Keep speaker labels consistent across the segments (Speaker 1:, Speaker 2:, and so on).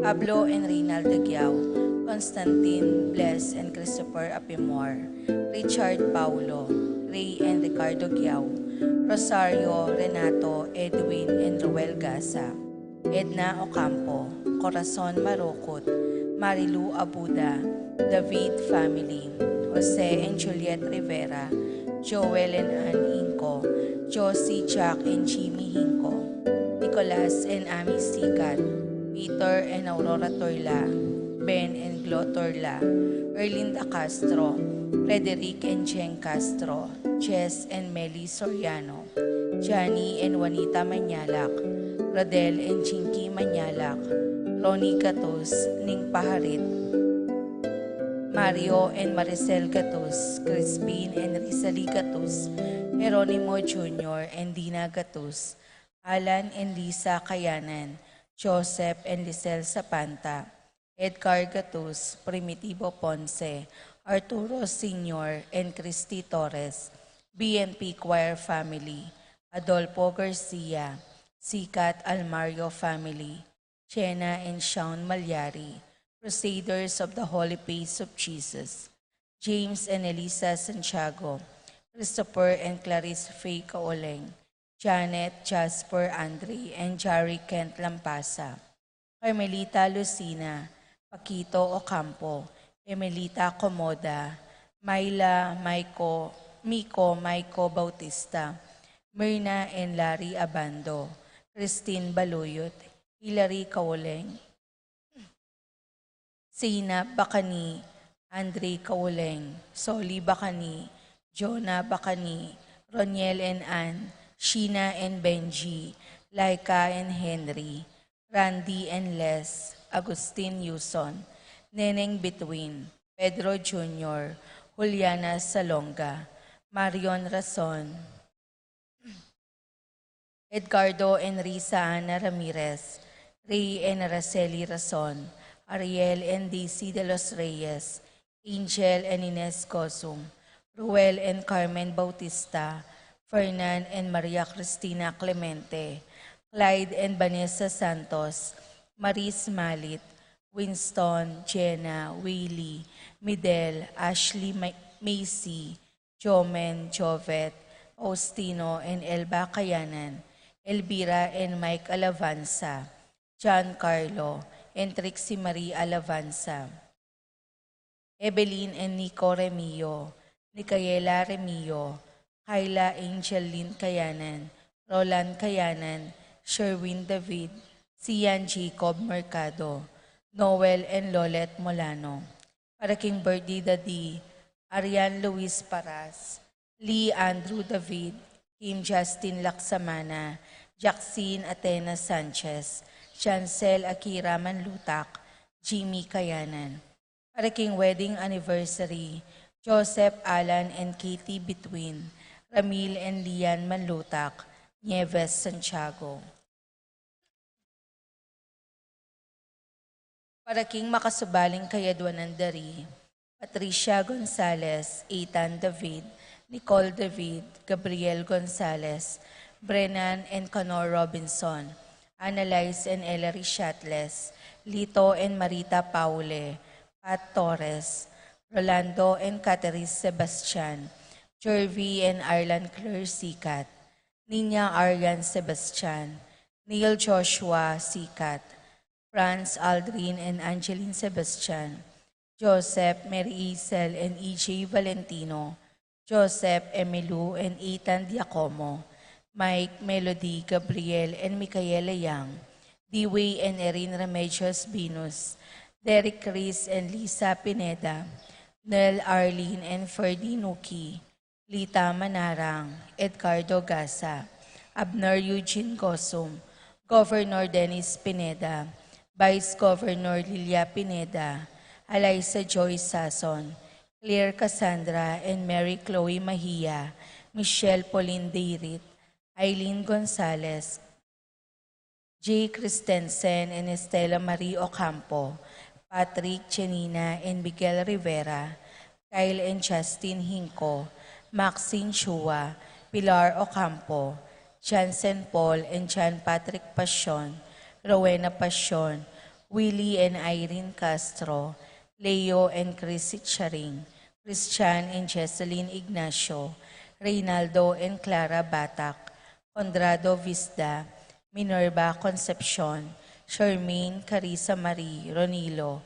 Speaker 1: Pablo and Reynaldo Giao, Constantine Bless and Christopher Apimor, Richard Paulo, Ray and Ricardo Giao, Rosario, Renato, Edwin and Roel Gasa, Edna Ocampo, Corazon Marocot, Marilu Abuda, David family, Jose and Juliet Rivera, Joel and Ann Inco, Josie, Jack and Jimmy Hinco, Nicolas and Ami Sikat, Peter and Aurora Torla, Ben and Glo Torla, Erlinda Castro, Frederick and Jen Castro, Jess and Meli Soriano, Johnny and Juanita Manyalak, Rodel and Chinky Manyalak, Ronnie Gatos, Ning Paharit, Mario and Maricel Gatos, Crispin and Rizali Gatos, Jeronimo Jr. and Dina Gatos, Alan and Lisa Kayanan, Joseph and Lisel Sapanta, Edgar Gatos, Primitivo Ponce, Arturo Sr. and Christy Torres, BNP Choir Family, Adolfo Garcia, Sikat Almario Family, Chena and Sean Malyari, Crusaders of the Holy Face of Jesus, James and Elisa Santiago, Christopher and Clarice Faye Kaoleng, Janet, Jasper Andre, and Jari Kent Lampasa, Carmelita Lucina, Paquito Ocampo, Emelita Comoda, Myla Maiko Bautista, Myrna and Larry Abando, Christine Baluyot, Hilary Kaoleng, Sina Bacani, Andre Kaoleng, Soli Bacani, Jonah Bacani, Roniel and Ann, Sheena and Benji, Laika and Henry, Randy and Les, Agustin Yuson, Neneng Between, Pedro Jr., Juliana Salonga, Marion Rason, Edgardo and Risa Ana Ramirez, Ray and Araceli Rason, Ariel and Daisy de los Reyes, Angel and Ines Cosum, Ruel and Carmen Bautista, Fernan and Maria Cristina Clemente, Clyde and Vanessa Santos, Maris Malit, Winston, Jenna, Willie, Midel, Ashley Macy, Jomen, Jovet, Faustino and Elba Kayanan, Elvira and Mike Alavanza, John Carlo, and Trixie Marie Alavanza, Evelyn and Nico Remio, Nicaela Remio, Kyla Angel Lynn Kayanan, Roland Kayanan, Sherwin David, Sian Jacob Mercado, Noel and Lolet Molano. Para King Birthday Daddy, Arian Luis Paras, Lee Andrew David, Kim Justin Laksamana, Jackson Athena Sanchez, Chancel Akira Manlutak, Jimmy Kayanan. Para King Wedding Anniversary, Joseph Alan and Katie Between, Ramil and Lian Manlutak, Nieves Santiago. Para King Makasubaling Kayadwan ng Dari, Patricia Gonzalez, Ethan David, Nicole David, Gabriel Gonzalez, Brennan and Conor Robinson, Annalise and Ellery Shatles, Lito and Marita Paule, Pat Torres, Rolando and Catherine Sebastian, Jervy and Arlan Claire Sikat, Nina Aryan Sebastian, Neil Joshua Sikat, Franz Aldrin and Angeline Sebastian, Joseph Mary Isel and E.J. Valentino, Joseph Emilu and Ethan Diacomo, Mike, Melody, Gabriel, and Micaela Yang, Dewey and Erin Remedios Binus, Derek Chris and Lisa Pineda, Nel Arlene and Ferdy Nuki, Lita Manarang, Edgardo Gasa, Abner Eugene Gosum, Governor Dennis Pineda, Vice Governor Lilia Pineda, Eliza Joy Sason, Claire Cassandra and Mary Chloe Mahia, Michelle Pauline Deirit, Eileen Gonzalez, J. Christensen and Estela Marie Ocampo, Patrick Chenina and Miguel Rivera, Kyle and Justin Hinco, Maxine Chua, Pilar Ocampo, Jansen Paul and John Patrick Passion, Rowena Passion, Willie and Irene Castro, Leo and Chrissy Charing, Christian and Jesseline Ignacio, Reynaldo and Clara Batak, Condrado Visda, Minerva Concepcion, Charmaine Carissa Marie Ronilo,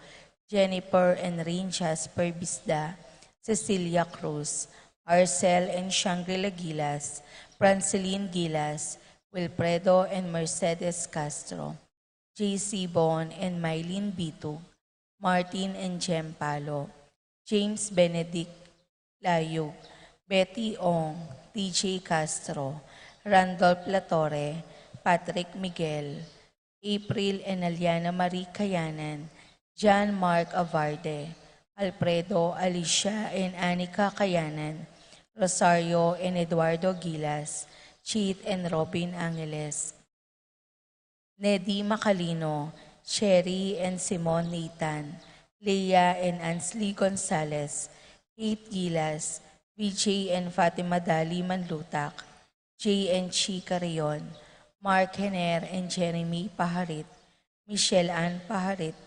Speaker 1: Jennifer and Rain Jasper Visda, Cecilia Cruz, Arcel and Shangri-La Gilas, Franceline Gilas, Wilfredo and Mercedes Castro, J.C. Bon and Mylene Bitug, Martin and Jem Palo, James Benedict Layug, Betty Ong, TJ Castro, Randolph Latore, Patrick Miguel, April and Aliana Marie Kayanan, John Mark Avarde, Alfredo, Alicia and Anika Kayanan, Rosario and Eduardo Gilas, Cheat and Robin Angeles, Neddy Macalino, Sherry and Simon Nathan, Leah and Ansley Gonzalez, Kate Gilas, VJ and Fatima Dali Manlutak, J and Chika Rayon, Mark Hener and Jeremy Paharit, Michelle Ann Paharit,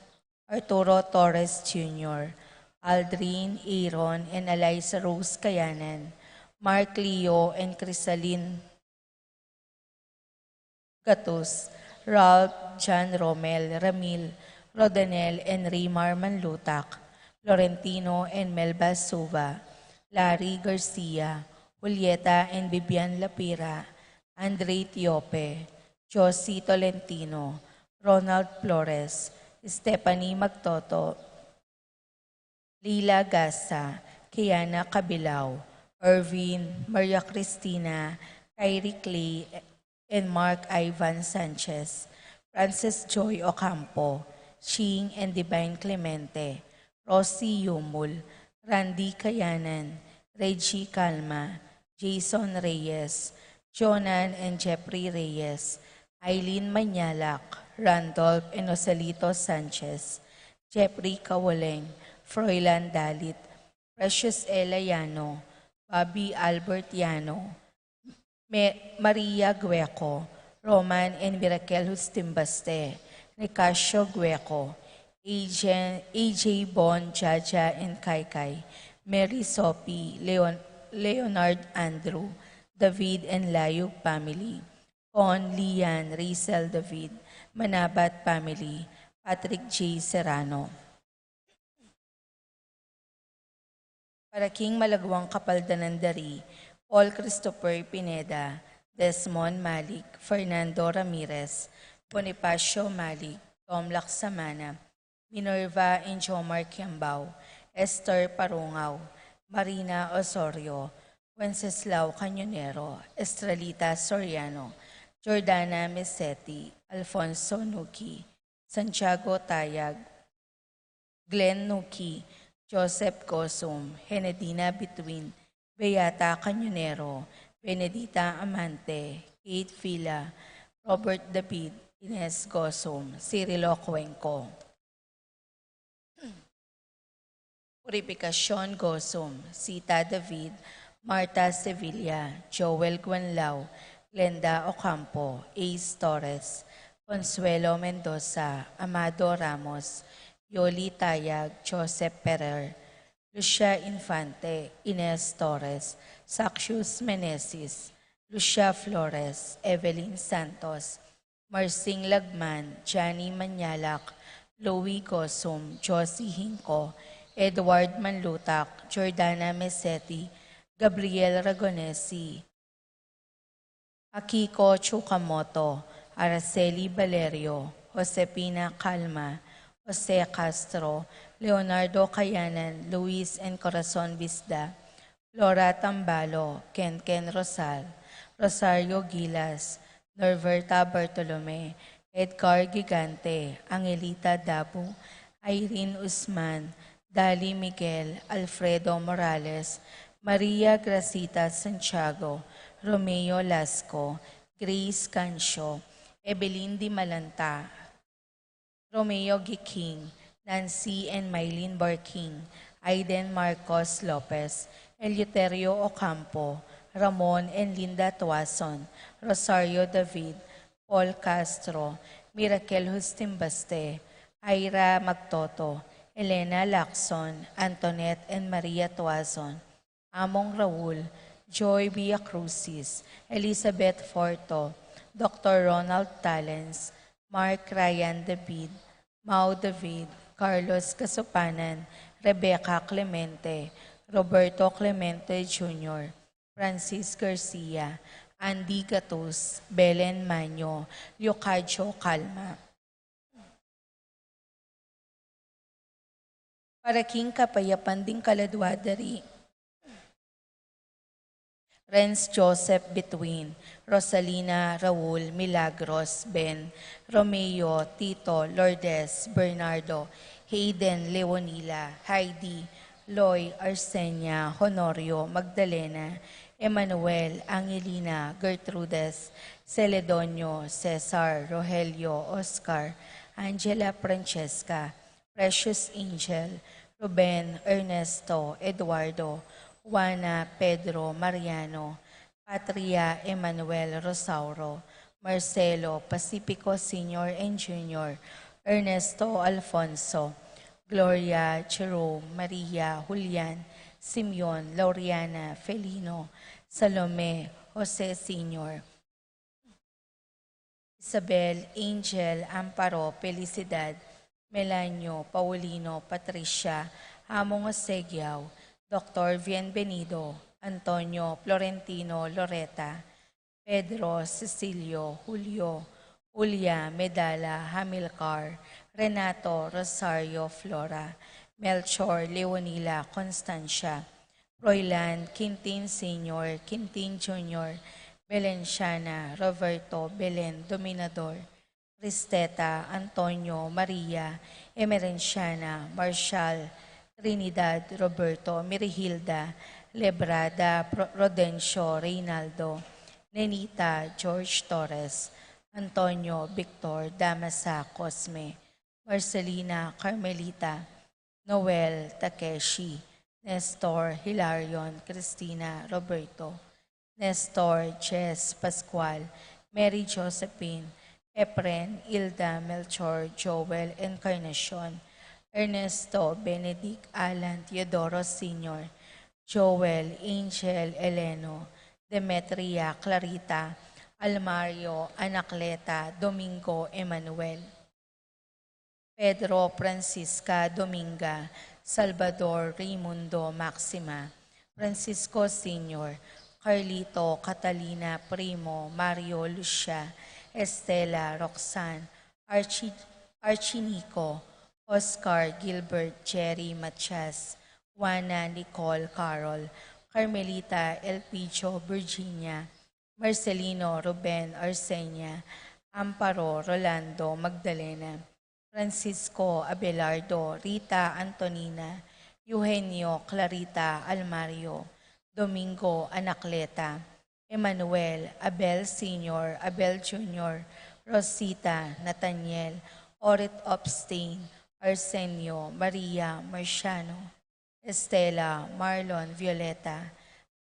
Speaker 1: Arturo Torres Jr., Aldrin, Aaron and Eliza Rose Kayanan, Mark Leo and Crisaline Gatus, Ralph, John Romel, Ramil, Rodanel and Raymar Manlutak, Florentino and Melba Suva, Larry Garcia, Julieta and Bibian Lapira, Andre Tiope, Josie Tolentino, Ronald Flores, Stephanie Magtoto, Lila Gasa, Kiana Cabilao, Irvin, Maria Cristina, Kyrie Clay, and Mark Ivan Sanchez, Francis Joy Ocampo, Shing and Divine Clemente, Rosie Yumul, Randy Kayanan, Reggie Calma, Jason Reyes, Jonan and Jeffrey Reyes, Eileen Manyalak, Randolph and Joselito Sanchez, Jeffrey Kawaleng, Froilan Dalit, Precious Ella Yano, Bobby Albert Yano, Maria Gueco, Roman and Miracle Hustimbaste, Nicasio Gueco, AJ Bon, Jaja and Kaikai, Mary Sophie, Leonard Andrew, David and Layug family, Con Lian, Rizal David, Manabat family, Patrick J. Serrano. Para King Malagwang Kapaldanandari, Paul Christopher Pineda, Desmond Malik, Fernando Ramirez, Bonifacio Malik, Tom Laksamana, Minerva and Jomar Kiambao, Esther Parungaw, Marina Osorio, Wenceslao Cañonero, Estrelita Soriano, Jordana Mesetti, Alfonso Nuki, Santiago Tayag, Glenn Nuki, Joseph Gosum, Henedina Between, Beata Cañonero, Benedita Amante, Kate Fila, Robert David, Ines Gosum, Cirilo Cuenco. Purificación Gosum, Sita David, Marta Sevilla, Joel Guanlao, Glenda Ocampo, Ace Torres, Consuelo Mendoza, Amado Ramos, Yoli Tayag, Joseph Perer, Lucia Infante, Ines Torres, Saxius Meneses, Lucia Flores, Evelyn Santos, Marcing Lagman, Johnny Manyalak, Louie Gosum, Josie Hinco, Edward Manlutak, Jordana Mesetti, Gabriel Ragonesi, Akiko Chukamoto, Araceli Valerio, Josepina Calma, Jose Castro, Leonardo Cayanan, Luis and Corazon Visda, Flora Tambalo, Ken Rosal, Rosario Gilas, Norberta Bartolome, Edgar Gigante, Angelita Dabu, Irene Usman, Dali Miguel, Alfredo Morales, Maria Gracita Santiago, Romeo Lasco, Grace Cancio, Evelyn Di Malanta, Romeo Giking, Nancy and Mylene Barking, Aiden Marcos Lopez, Eleuterio Ocampo, Ramon and Linda Tuason, Rosario David, Paul Castro, Miracle Hustimbaste, Ira Magtoto, Elena Lacson, Antoinette and Maria Tuazon, Among Raul, Joy Villacrucis, Elizabeth Forto, Dr. Ronald Talens, Mark Ryan David, Mau David, Carlos Casupanan, Rebecca Clemente, Roberto Clemente Jr., Francis Garcia, Andy Gatus, Belen Manyo, Leocadio Calma. Para King Kapayapan ding Kaladwadari, Renz Joseph Between, Rosalina Raul Milagros Ben, Romeo Tito Lourdes Bernardo, Hayden Leonila, Heidi, Loy Arsenia, Honorio Magdalena, Emmanuel Angelina Gertrudes, Celedonio Cesar Rogelio Oscar, Angela Francesca, Precious Angel, Ruben Ernesto Eduardo, Juana Pedro Mariano, Patria Emanuel Rosauro, Marcelo Pacifico Sr. and Jr., Ernesto Alfonso, Gloria Jerome Maria Julian, Simeon Laureana Felino, Salome Jose Sr., Isabel Angel Amparo Felicidad, Melanio Paulino Patricia Among Osegiao, Dr. Bienvenido, Antonio Florentino Loreta, Pedro Cecilio Julio, Julia Medala Hamilcar, Renato Rosario Flora, Melchor Leonila Constancia, Roylan Quintin Sr., Quintin Jr., Belenciana Roberto Belen Dominador, Cristeta Antonio Maria Emerenciana Marshall Trinidad Roberto Mirihilda Lebrada Rodencio Reynaldo Nenita George Torres Antonio Victor Damasa Cosme Marcelina Carmelita Noel Takeshi Nestor Hilarion Cristina Roberto Nestor Jess Pascual Mary Josephine Efren Ilda Melchor Joel Encarnacion Ernesto Benedict Alan Teodoro Sr., Joel Angel Eleno, Demetria Clarita, Almario Anacleta Domingo Emanuel, Pedro Francisca Dominga, Salvador Raimundo Maxima, Francisco Sr., Carlito Catalina Primo, Mario Lucia, Estela Roxanne, Archinico, Oscar Gilbert Jerry Matias, Juana Nicole Carol, Carmelita Elpicho Virginia, Marcelino Ruben Arsenia, Amparo Rolando Magdalena, Francisco Abelardo, Rita Antonina, Eugenio Clarita Almario, Domingo Anacleta, Emmanuel Abel Sr., Abel Jr., Rosita Nathaniel, Orit Obstain, Arsenio Maria Marciano, Estela Marlon Violeta,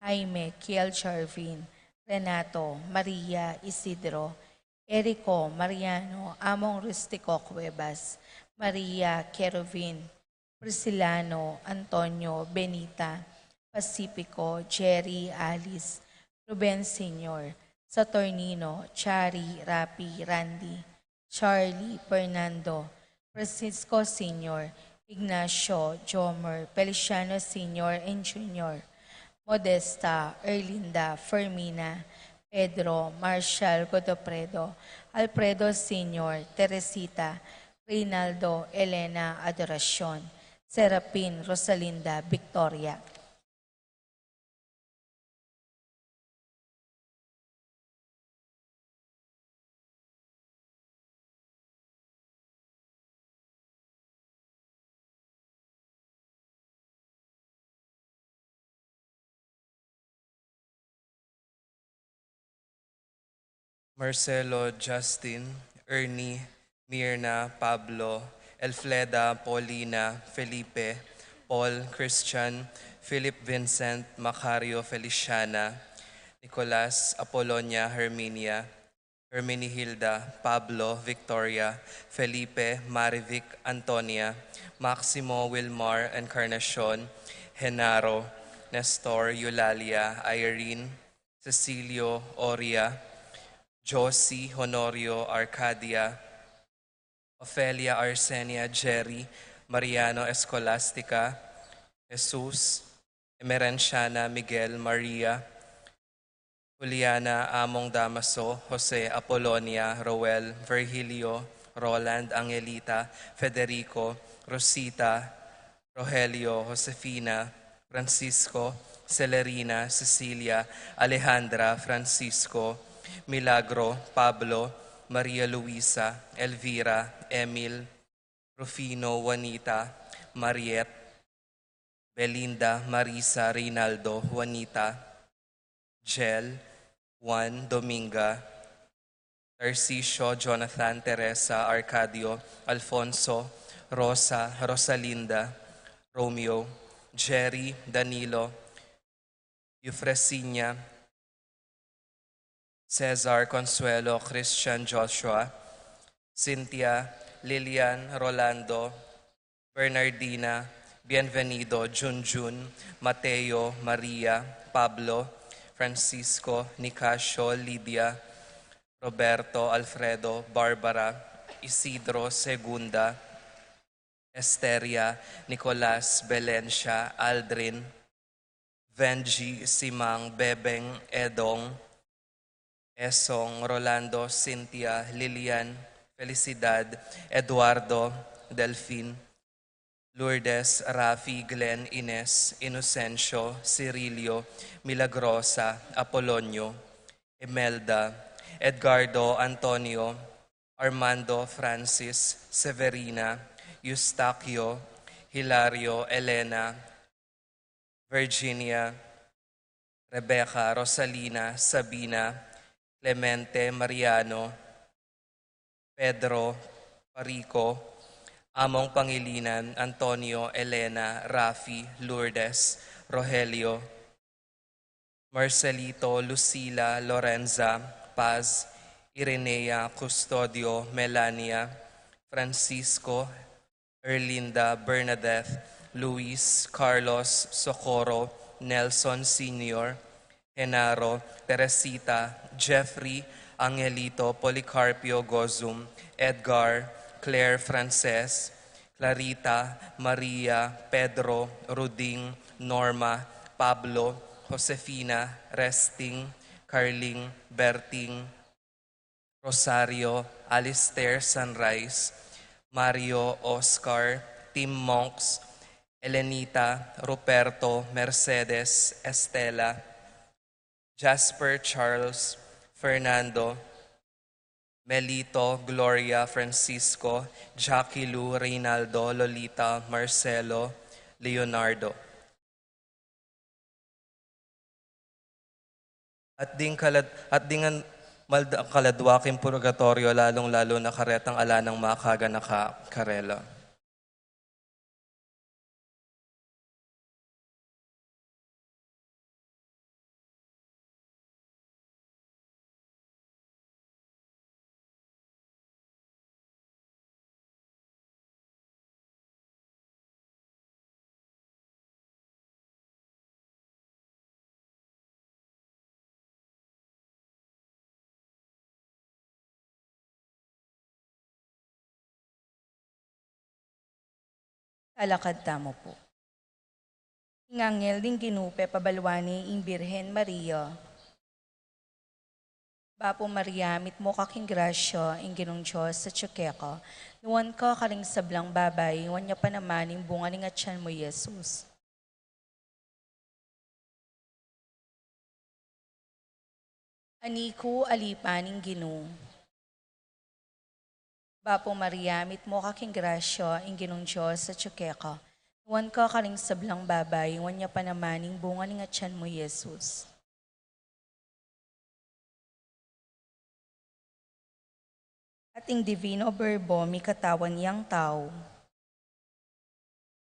Speaker 1: Jaime Kiel Charvin, Renato Maria Isidro, Erico Mariano Among Rustico Cuevas, Maria Keruvin, Priscilano Antonio Benita, Pacifico Jerry Alice, Ruben Sr., Saturnino Chari Rapi Randy, Charlie Fernando, Francisco Sr., Ignacio Jomer, Feliciano Sr. and Jr., Modesta, Erlinda, Fermina, Pedro, Marshall Godopredo, Alfredo Sr., Teresita, Reynaldo, Elena Adoracion, Serapin, Rosalinda, Victoria.
Speaker 2: Marcelo Justin, Ernie, Mirna, Pablo, Elfleda, Paulina, Felipe, Paul, Christian, Philip Vincent, Macario Feliciana, Nicolas, Apollonia, Herminia, Hermenihilda, Pablo, Victoria, Felipe, Marivic, Antonia, Maximo, Wilmar, Encarnacion, Genaro, Nestor, Eulalia, Irene, Cecilio, Oria, Josie, Honorio, Arcadia, Ofelia, Arsenia, Jerry, Mariano, Escolastica, Jesus, Emerenciana, Miguel, Maria, Juliana, Among Damaso, Jose, Apolonia, Roel, Virgilio, Roland, Angelita, Federico, Rosita, Rogelio, Josefina, Francisco, Celerina, Cecilia, Alejandra, Francisco, Milagro, Pablo, Maria Luisa, Elvira, Emil, Rufino, Juanita, Mariette, Belinda, Marisa, Reynaldo, Juanita, Jel, Juan, Dominga, Tarcisio, Jonathan, Teresa, Arcadio, Alfonso, Rosa, Rosalinda, Romeo, Jerry, Danilo, Eufresinia, Cesar, Consuelo, Christian, Joshua, Cynthia, Lilian, Rolando, Bernardina, Bienvenido, Junjun, Mateo, Maria, Pablo, Francisco, Nicasio, Lydia, Roberto, Alfredo, Barbara, Isidro, Segunda, Esteria, Nicolas, Belencia, Aldrin, Venji, Simang, Bebeng, Edong, Esong, Rolando, Cynthia, Lilian, Felicidad, Eduardo, Delfin, Lourdes, Rafi, Glenn, Ines, Inocencio, Cirilio, Milagrosa, Apolonio, Imelda, Edgardo, Antonio, Armando, Francis, Severina, Eustaquio, Hilario, Elena, Virginia, Rebecca, Rosalina, Sabina, Clemente, Mariano, Pedro, Parico, Among Pangilinan, Antonio, Elena, Rafi, Lourdes, Rogelio, Marcelito, Lucila, Lorenza, Paz, Irenea, Custodio, Melania, Francisco, Erlinda, Bernadette, Luis, Carlos, Socorro, Nelson Sr., Genaro, Teresita, Jeffrey, Angelito, Policarpio, Gozum, Edgar, Claire, Frances, Clarita, Maria, Pedro, Ruding, Norma, Pablo, Josefina, Resting, Carling, Berting, Rosario, Alistair, Sunrise, Mario, Oscar, Tim Monks, Elenita, Ruperto, Mercedes, Estela, Jasper, Charles, Fernando, Melito, Gloria, Francisco, Jackie Lu, Reynaldo, Lolita, Marcelo, Leonardo. At dingan kaladwaking purgatorio lalong-lalo na karetang ala ng makaga na karela.
Speaker 1: Alakad tamo po. Ingangel ding ginupe pabalwani ing Birhen Maria. Bapo Maria, mit mo kaking grasyo, ing ginong Diyos sa tsukeko. Nuwan ka kaling sablang babay, iwan niya pa naman ing bunga ning atyan mo, Jesus. Aniku alipaning ginu. Bapo Maria, mit mo kaking grasyo, ing ginong Diyos sa tsukeko. Nuwan ka kaling sablang babay, iwan niya pa naman ing bunga ning atyan mo, Jesus. Ating divino berbo, mi katawan yang tao.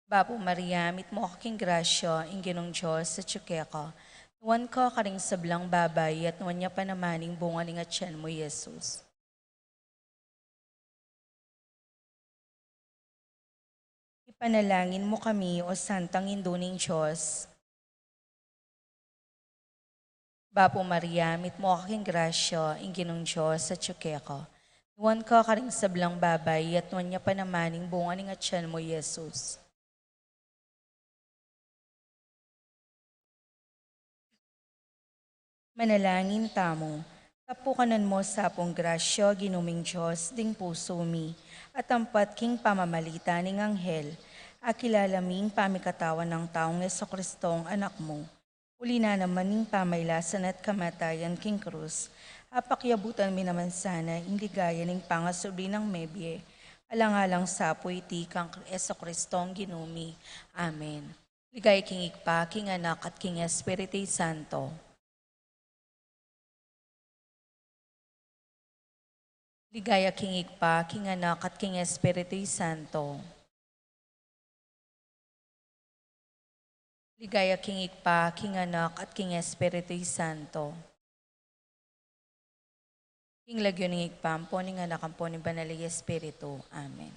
Speaker 1: Bapo Maria, mit mo kaking grasyo, ing ginong Diyos sa tsukeko. Nuwan ka karing sablang babay at nuwan niya panamaning bunga ni nga tiyan mo, Jesus. Ipanalangin mo kami, o Santang Induning Diyos. Bapo Maria, mit mo aking grasya, inginong Diyos sa tsukeko. Nuwan ka karing sablang babay at nuwan niya panamaning bunga ni nga tiyan mo, Jesus. Manalangin tamo. Kapukanan mo sa apong grasya, ginuming Diyos, ding puso mi, at ampat king pamamalita ning anghel, akilalaming pamikatawan ng taong Kristo anak mo. Uli na naman ning pamaylasan at kamatayan king krus, apakyabutan mi naman sana, indigaya ning pangasubli ng mebye, alang-alang sa iti kang Kristo ginumi. Amen. Ligay king ikpa, king anak at king Espiritu Santo. Ligaya king ikpa, king anak at king Espiritu Santo. Ligaya king ikpa, king anak at king Espiritu Santo. King lagyo ning ikpampo ning anak ampo ni Banali Espiritu. Amen.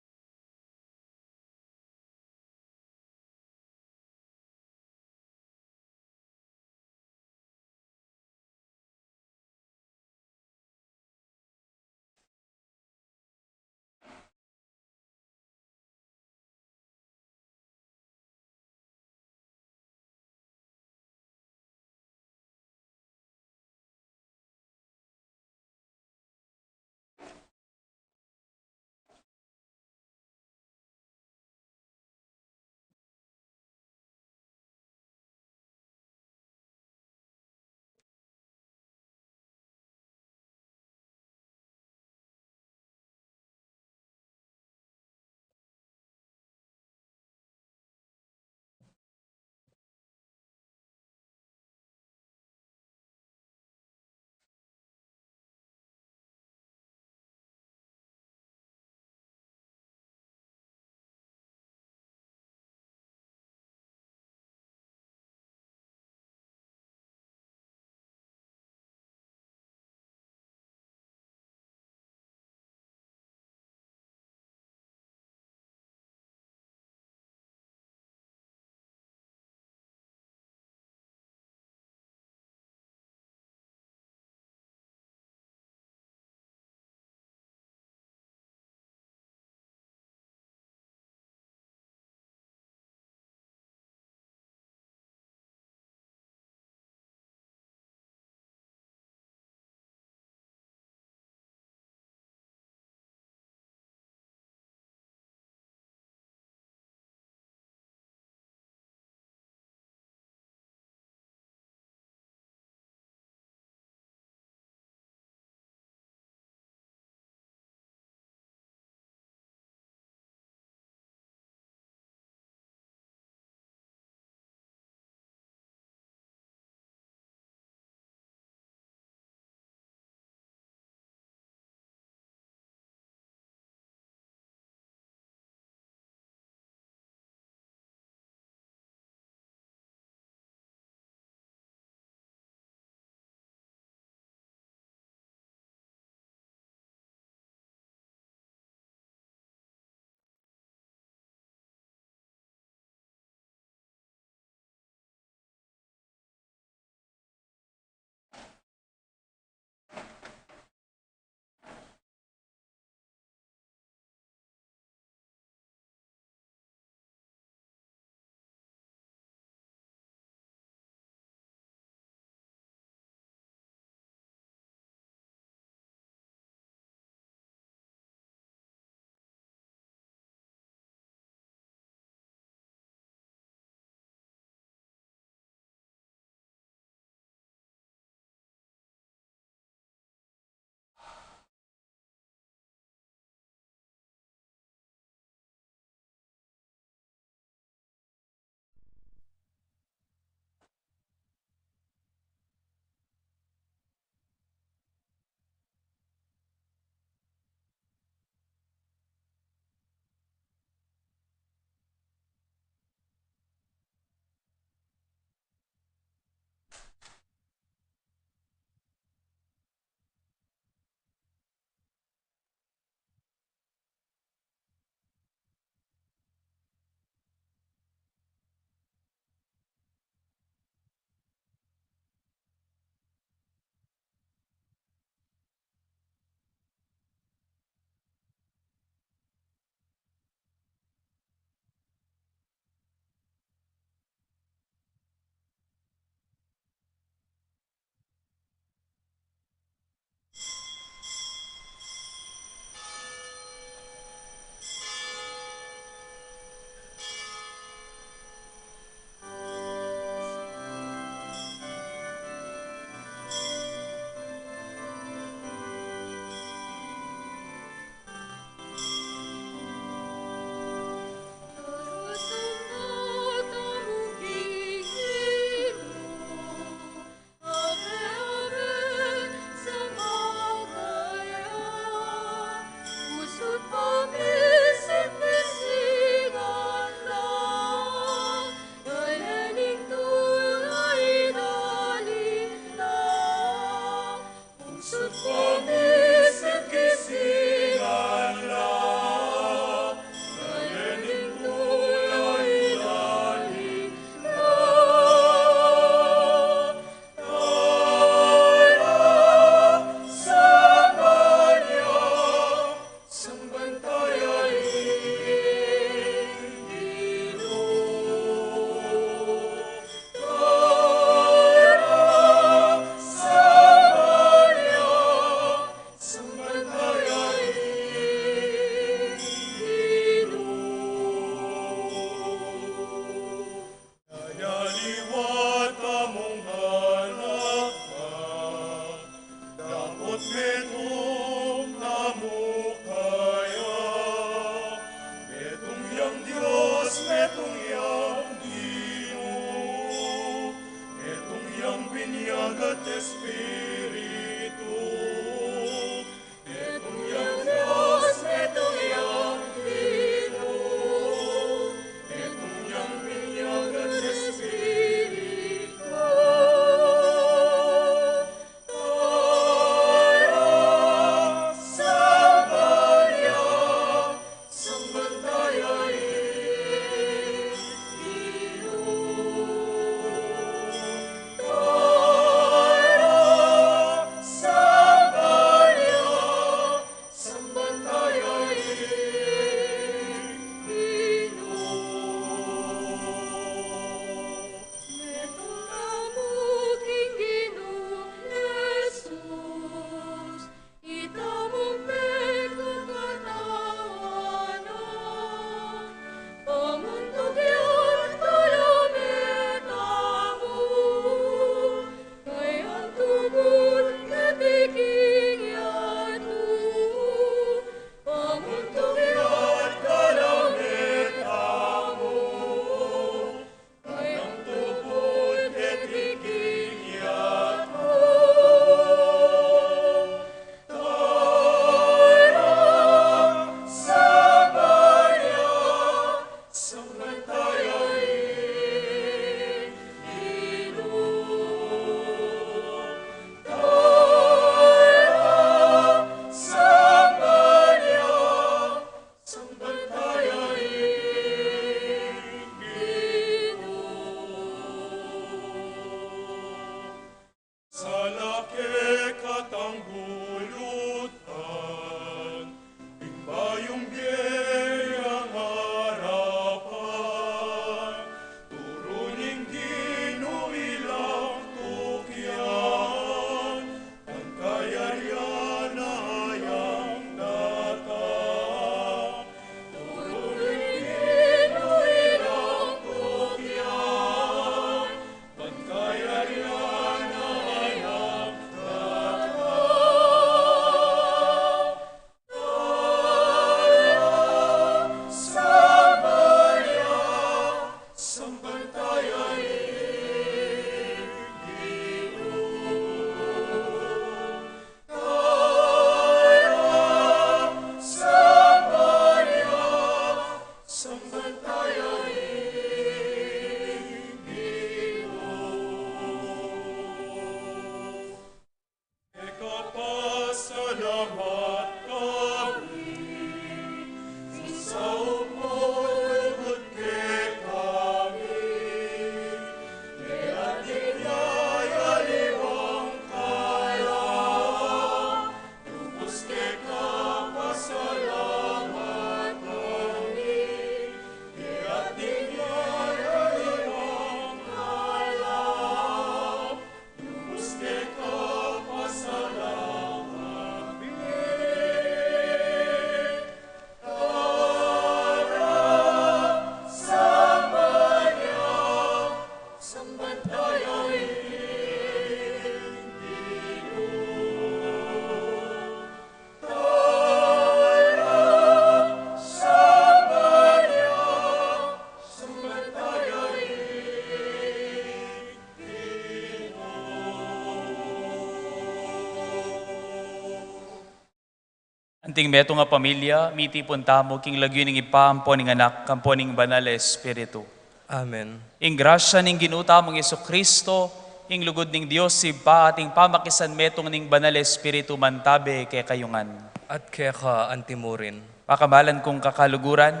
Speaker 3: Anting meto nga pamilya, miti puntamo, king lagyo ning ipaampo ning anak, kampo ning banal Espiritu.
Speaker 2: Amen.
Speaker 3: Ing grasya ning ginuta mong Yesu Kristo, ing lugod ning Dios si pa ating pamakisan metong ning banal Espiritu mantabe kay kayungan.
Speaker 2: At kaya ka antimurin.
Speaker 3: Pakamalan kong kakaluguran,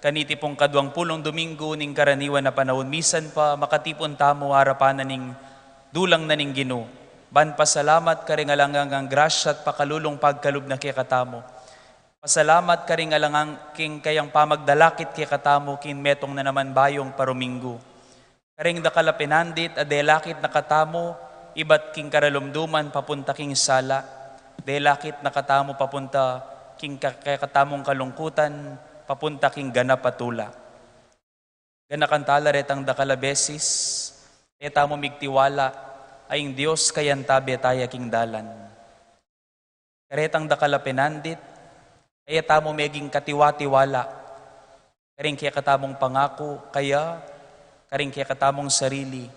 Speaker 3: kaniti pong kadwang pulong Domingo ning karaniwan na panahon, misan pa makatipon tamo harapan na ning dulang na ning Ginoo. Ban pasalamat ka rin alangang ang grasya at pakalulong pagkalub na kaya katamo. Pasalamat ka rin alangang king kayang pamagdalakit kaya katamo kin metong na naman bayong paruminggo. Karing dakalapinandit adelakit na katamo, ibat king karalumduman papunta king sala. Delakit na katamo papunta king kaya katamong kalungkutan, papunta king ganap patula. Ganakantala retang dakalabesis, etamo migtiwala, aying Diyos kayan tabi taya king dalan. Karetang dakalapinandit, kaya tamo meging katiwa-tiwala. Karing kaya katamong pangako, karing kaya katamong sarili,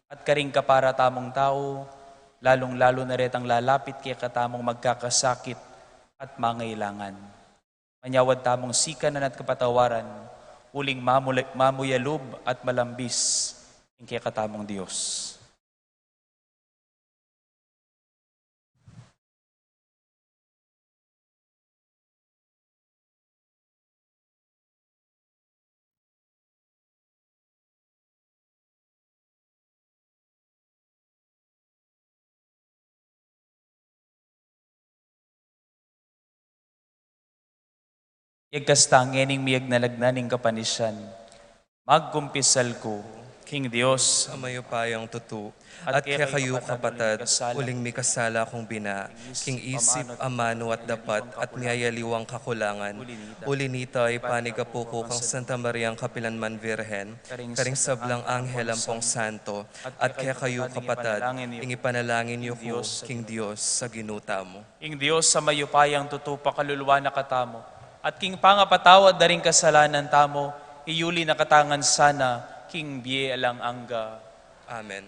Speaker 3: at karing kapara tamong tao, lalong-lalo na retang lalapit kaya katamong magkakasakit at mangailangan. Manyawad tamong sikanan at kapatawaran, uling mamuyalub at malambis, kaya katamong Diyos. Igkastangening miyag nalagnaning kapanisyan, magkumpisal ko, King Dios,
Speaker 2: Amayo payong tutu. At kaya kayo kapatad, uling may kasala kong bina, king isip, amano at dapat, at niyayaliwang kakulangan. Ulinita ay panigapuko kang Santa Mariang Kapilanman Virhen, karing sablang anghel ampong santo, at kaya kayo kapatad, ingipanalangin niyo ko, King Dios, sa ginuta mo.
Speaker 3: King Dios, sa mayo payang tutu pakaluluwa na katamo, at king pangapatawad na rin kasalanan tamo, iyuli na katangan sana, King Bie alang angga.
Speaker 2: Amen.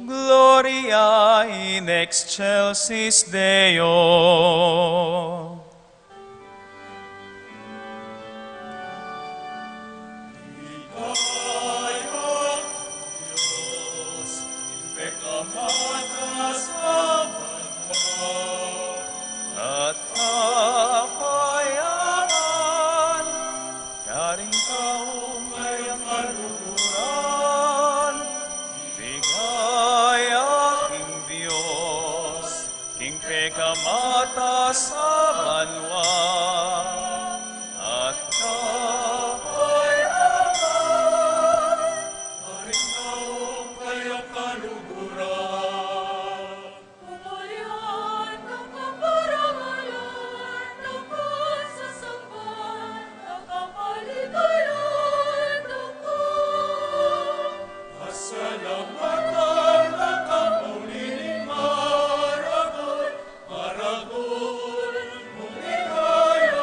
Speaker 3: Gloria in excelsis Deo. At kapayaman, karing taong ngayang kaluguran, bigaya King Dios, King pekamata sa banwa, at kapayaman, karing taong ngayang kaluguran.
Speaker 4: Pumalian ng kaparangalan, ng kasasampan, ng kapaligiran ng
Speaker 3: Pasalamatan na kamulining maragon, maragon, mumigaya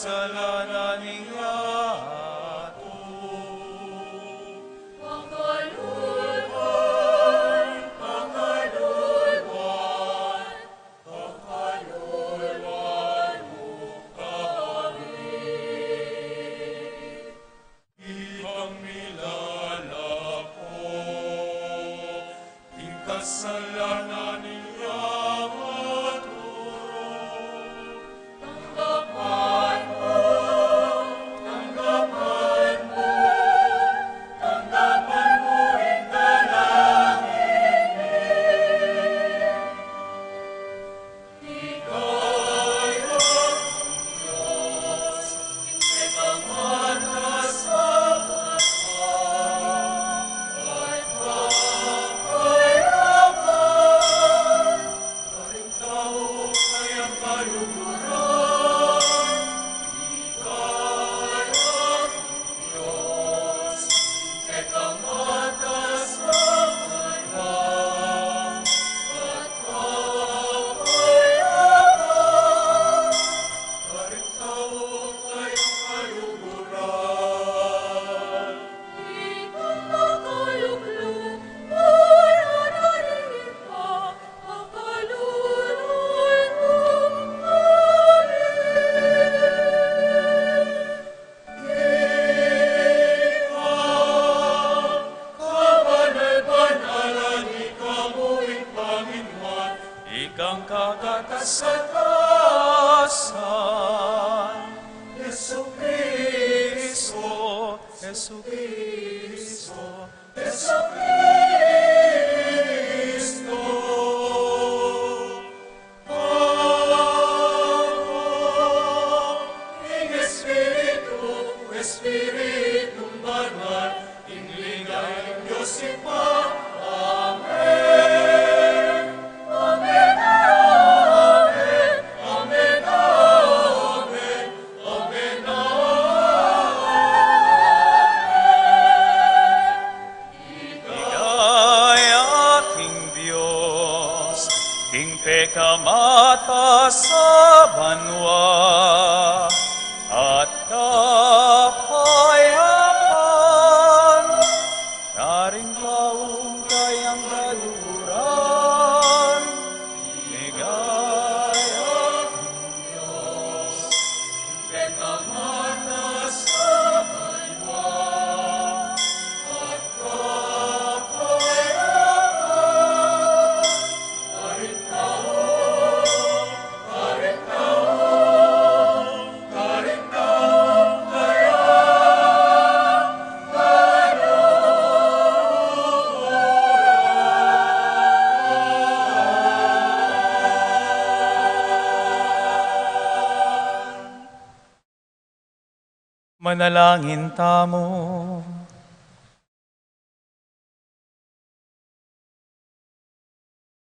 Speaker 3: kasalanan ning ato.
Speaker 4: Pakaluluan, pakaluluan, pakaluluan mo kami.
Speaker 3: Ibang milalako, ing kasalanan ning ato.
Speaker 4: Tanggapan mo, tanggapan mo, tanggapan mo rin dalangin. Ika'y ang Diyos, ipagmana sa banwa, at kapayapaan, karintao kayang kaluguran. Ika'y ang Diyos, ipagmana sa banwa, at kapayapaan, karintao kayang kaluguran. Ika'y makalukluk, marararingin pa, pakaluluan mo kami. Kabanal-banalan, ikamu'y Panginoon,
Speaker 3: Ikang kakatasan-tasan,
Speaker 4: Yesu Kristo,
Speaker 3: Jesu Cristo,
Speaker 4: Yesu Kristo. Ing Espiritu banal, ing ligay Diyos ipa. Amen. Amen. Amen. Amen. Amen. Amen.
Speaker 3: Ika'y aking Diyos, king pekamata sa banwa, at kapayapaan, naring taong kayang kaluguran. Ika'y aking Diyos, king pekamata sa banwa, at kapayapaan, manalangin tamo.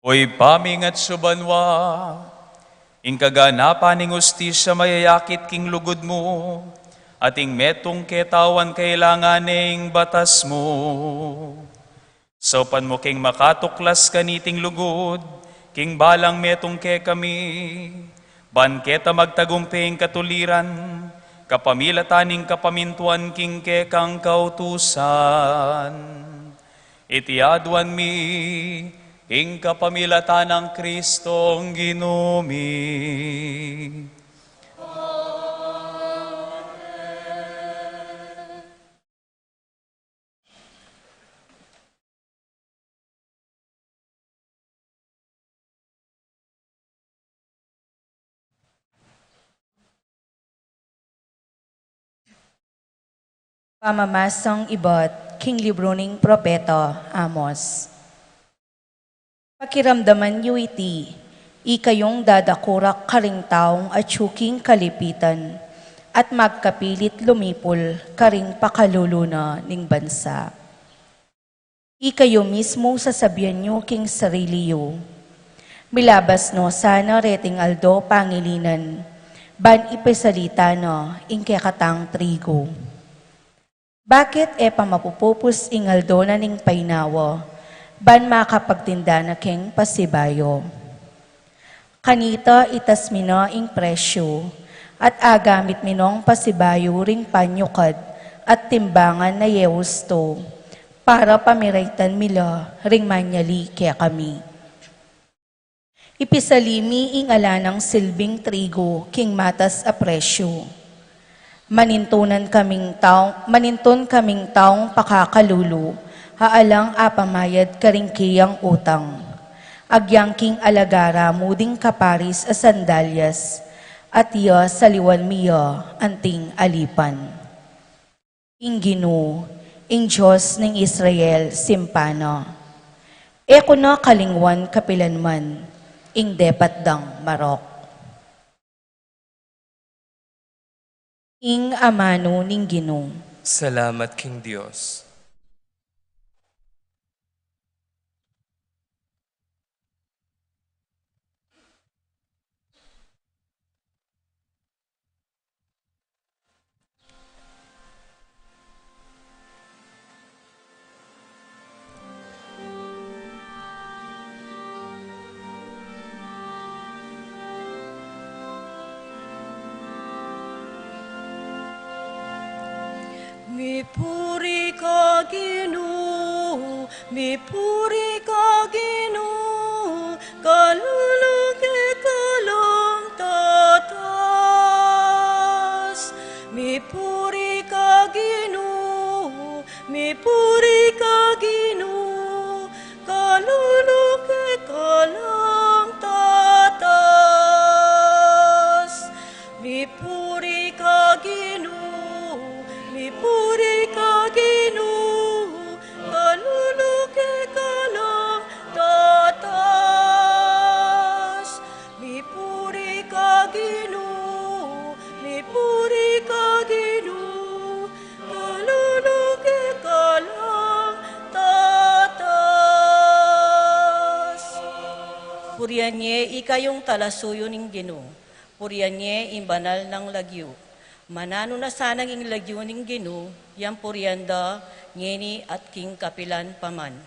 Speaker 3: Oy paming at subanwa, ing kaganapan ning ustisya mayayakit king lugod mo, ating metong ketawan kailangan ning batas mo. Sopan mo king makatuklas kaniting lugod, king balang metong ke kami, banketa magtagumping katuliran, kapamilataning kapamintuan king ke kang kautusan. Itiadwan mi, ing kapamilatan ng Kristong ginumi.
Speaker 1: Pamamasang ibot, king libro ning propeta Amos. Pakiramdaman niyo iti, ikayong dadakurak karing taong atsuking kalipitan, at magkapilit lumipol karing pakaluluna ning bansa. Ikayo mismo sasabihan niyo king sariliyo, milabas no sana reting aldo pangilinan, ban ipesalita no ing kekatang trigo. Bakit e pamapupupus ing aldo na ning painawa, ban makapagtinda na king pasibayo. Kanita itas mina ing presyo, At agamit minong pasibayo ring panyukad at timbangan na yeusto, para pamiraitan mila ring manyali kaya kami. Ipisalimi ing ala ng silbing trigo, king matas a presyo. Maninton kaming taong pakakalulu, haalang apamayad karingkiyang utang. Agyangking alagara muding kaparis a sandalyas, at iya saliwan miya anting alipan. Ing Ginoo, ing Diyos ng Israel simpana. Eko na kalingwan kapilanman, ing depatdang marok. Ing amano ning Ginoo.
Speaker 2: Salamat, King Diyos.
Speaker 5: Mipuri ka Ginoo, mipuri ka Ginoo, kalulugi kalang tatas. Mipuri ka Ginoo, mipuri ka Ginoo, kalulugi kalang tatas. Mipuri ka Ginoo, mipuri ka Ginoo, kalulugi kalang tatas. Mipuri ka Ginoo, mipuri ka Ginoo, kalulugi kalang tatas. Purianye ikayong talasuyo ng Ginoo, purianye imbanal ng lagyo. Manano na sanang ing lagyo ning Ginoo, yang puryanda, ngeni at king kapilan paman.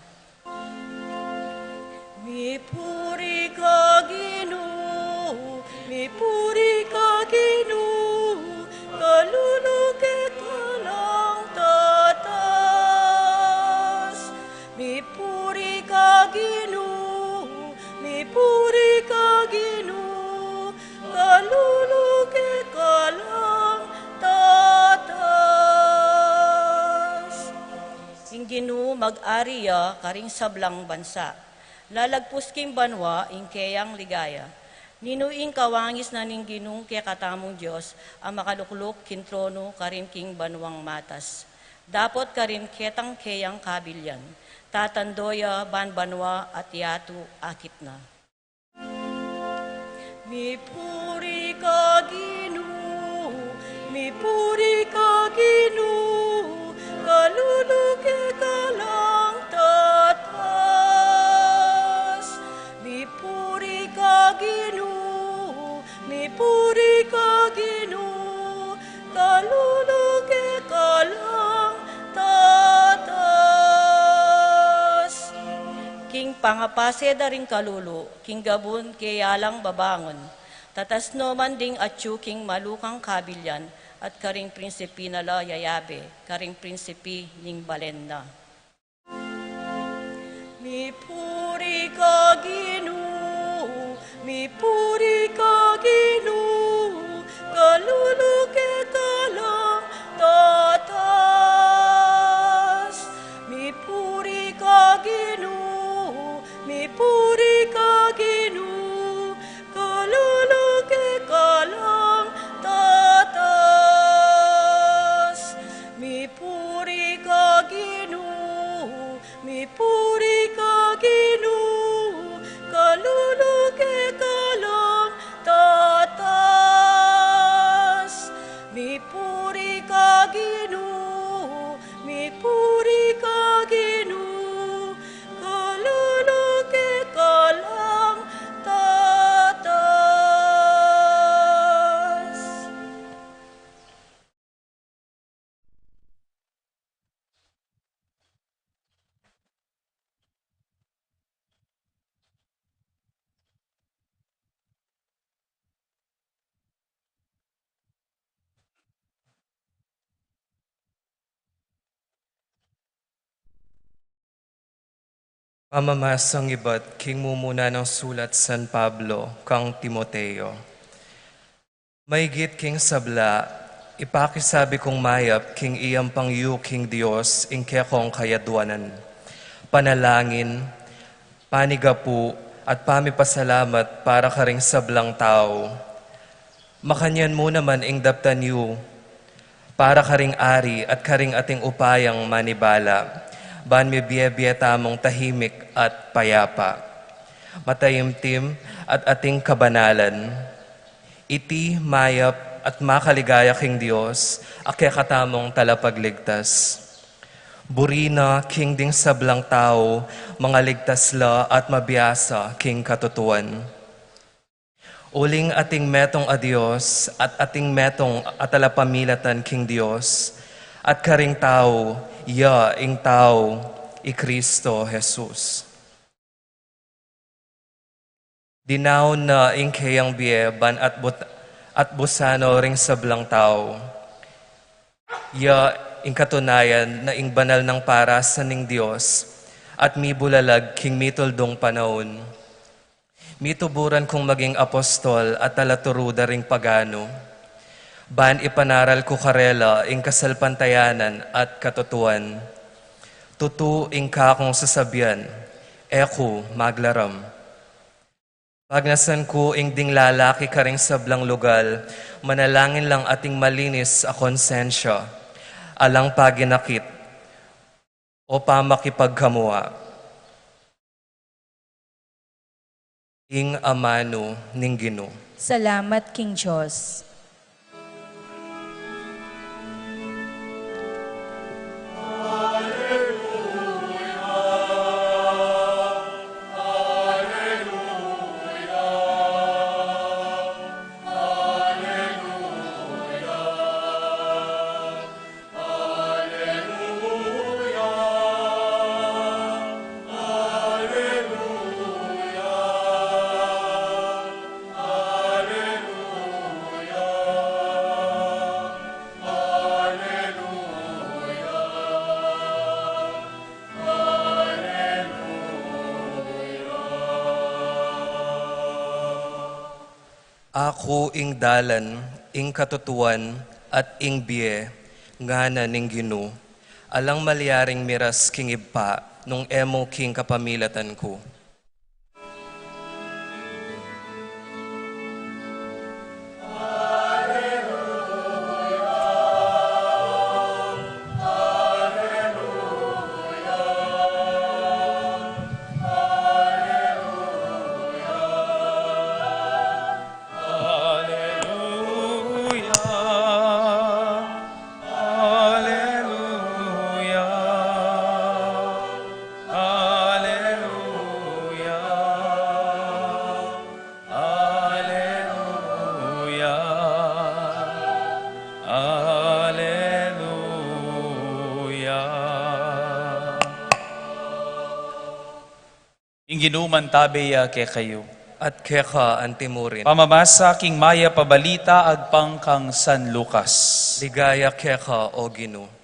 Speaker 5: Mipuri ka Ginoo, mipuri ka Ginoo, kalulugi kalang tatas. Mipuri ka Ginoo, mipuri ka Ginoo, kalulugi kalang tatas. Ing Ginoo mag-ariya karing sablang bansa. Lalagpus king banwa ing kayang ligaya. Ninuing kawangis na ning Ginoo kaya katamong Diyos ang makalukluk kin trono karin king banwang matas. Dapot karin ketang kayang kabilyan. Tatandoya banwa at yatu akit na. Mipuri ka Ginoo, mipuri ka Ginoo, kalulugi kalang tatas. Mipuri ka Ginoo, mipuri ka Ginoo, kalulugi kalang tatas. King pangapase daring kalulu, king gabun kayalang babangon. Tatas no man ding atyu king malukang kabilyan, at karing prinsipi nala yayabe, karing prinsipi ning balenda. Mipuri ka Ginoo, mipuri ka Ginoo, kalulugi kalang tatas. Mipuri ka Ginoo, mipuri ka Ginoo, kalulugi kalang tatas. Mipuri ka Ginoo, mipuri ka Ginoo, kalulugi kalang
Speaker 2: Pamamasang iba't king mumuna ng sulat San Pablo kang Timoteo. Maygit king sabla, ipakisabi kong mayap king iyang pangyu king Dios ing kekong kayadwanan. Panalangin, panigapu at pamipasalamat para karing sablang tao. Makanyan mo naman ing daptan yu, para karing ari at karing ating upayang manibala. Ban mi biya-biya mong tahimik at payapa. Matayimtim at ating kabanalan. Iti mayap at makaligaya king Dios, akyakatamong talapagligtas. Burina king ding sablang tao, mga ligtas la at mabiyasa king katutuan. Uling ating metong a Dios at ating metong atalapamilatan king Dios, at karing tao, ya ing tao, i Kristo Jesus. Dinaw na ing kayang bieban at busano ring sablang tao. Ya ing katunayan na ing banal ng para sa ning Dios, at mi bulalag king mituldong panahon. Mituburan kong maging apostol at talaturuda ring pagano. Ban ipanaral ko karela ing kasalpantayanan at katutuan. Tutu ing kakong sasabyan, eko maglaram. Pagnasan ko ing ding lalaki karing sablang lugal, manalangin lang ating malinis a konsensya, alang paginakit o pamakipagkamua. Ing amano ning Ginoo.
Speaker 1: Salamat, King Diyos.
Speaker 2: Ako ing dalan, ing katutuan, at ing biye, ngana ning Ginoo, alang malyaring miras king ibpa, nung emo king kapamilatan ko.
Speaker 3: Inginuman tabeya ke kayo.
Speaker 2: At keka antimurin.
Speaker 3: Pamamasa king maya pabalita agpang kang San Lucas.
Speaker 2: Ligaya keka o Ginoo.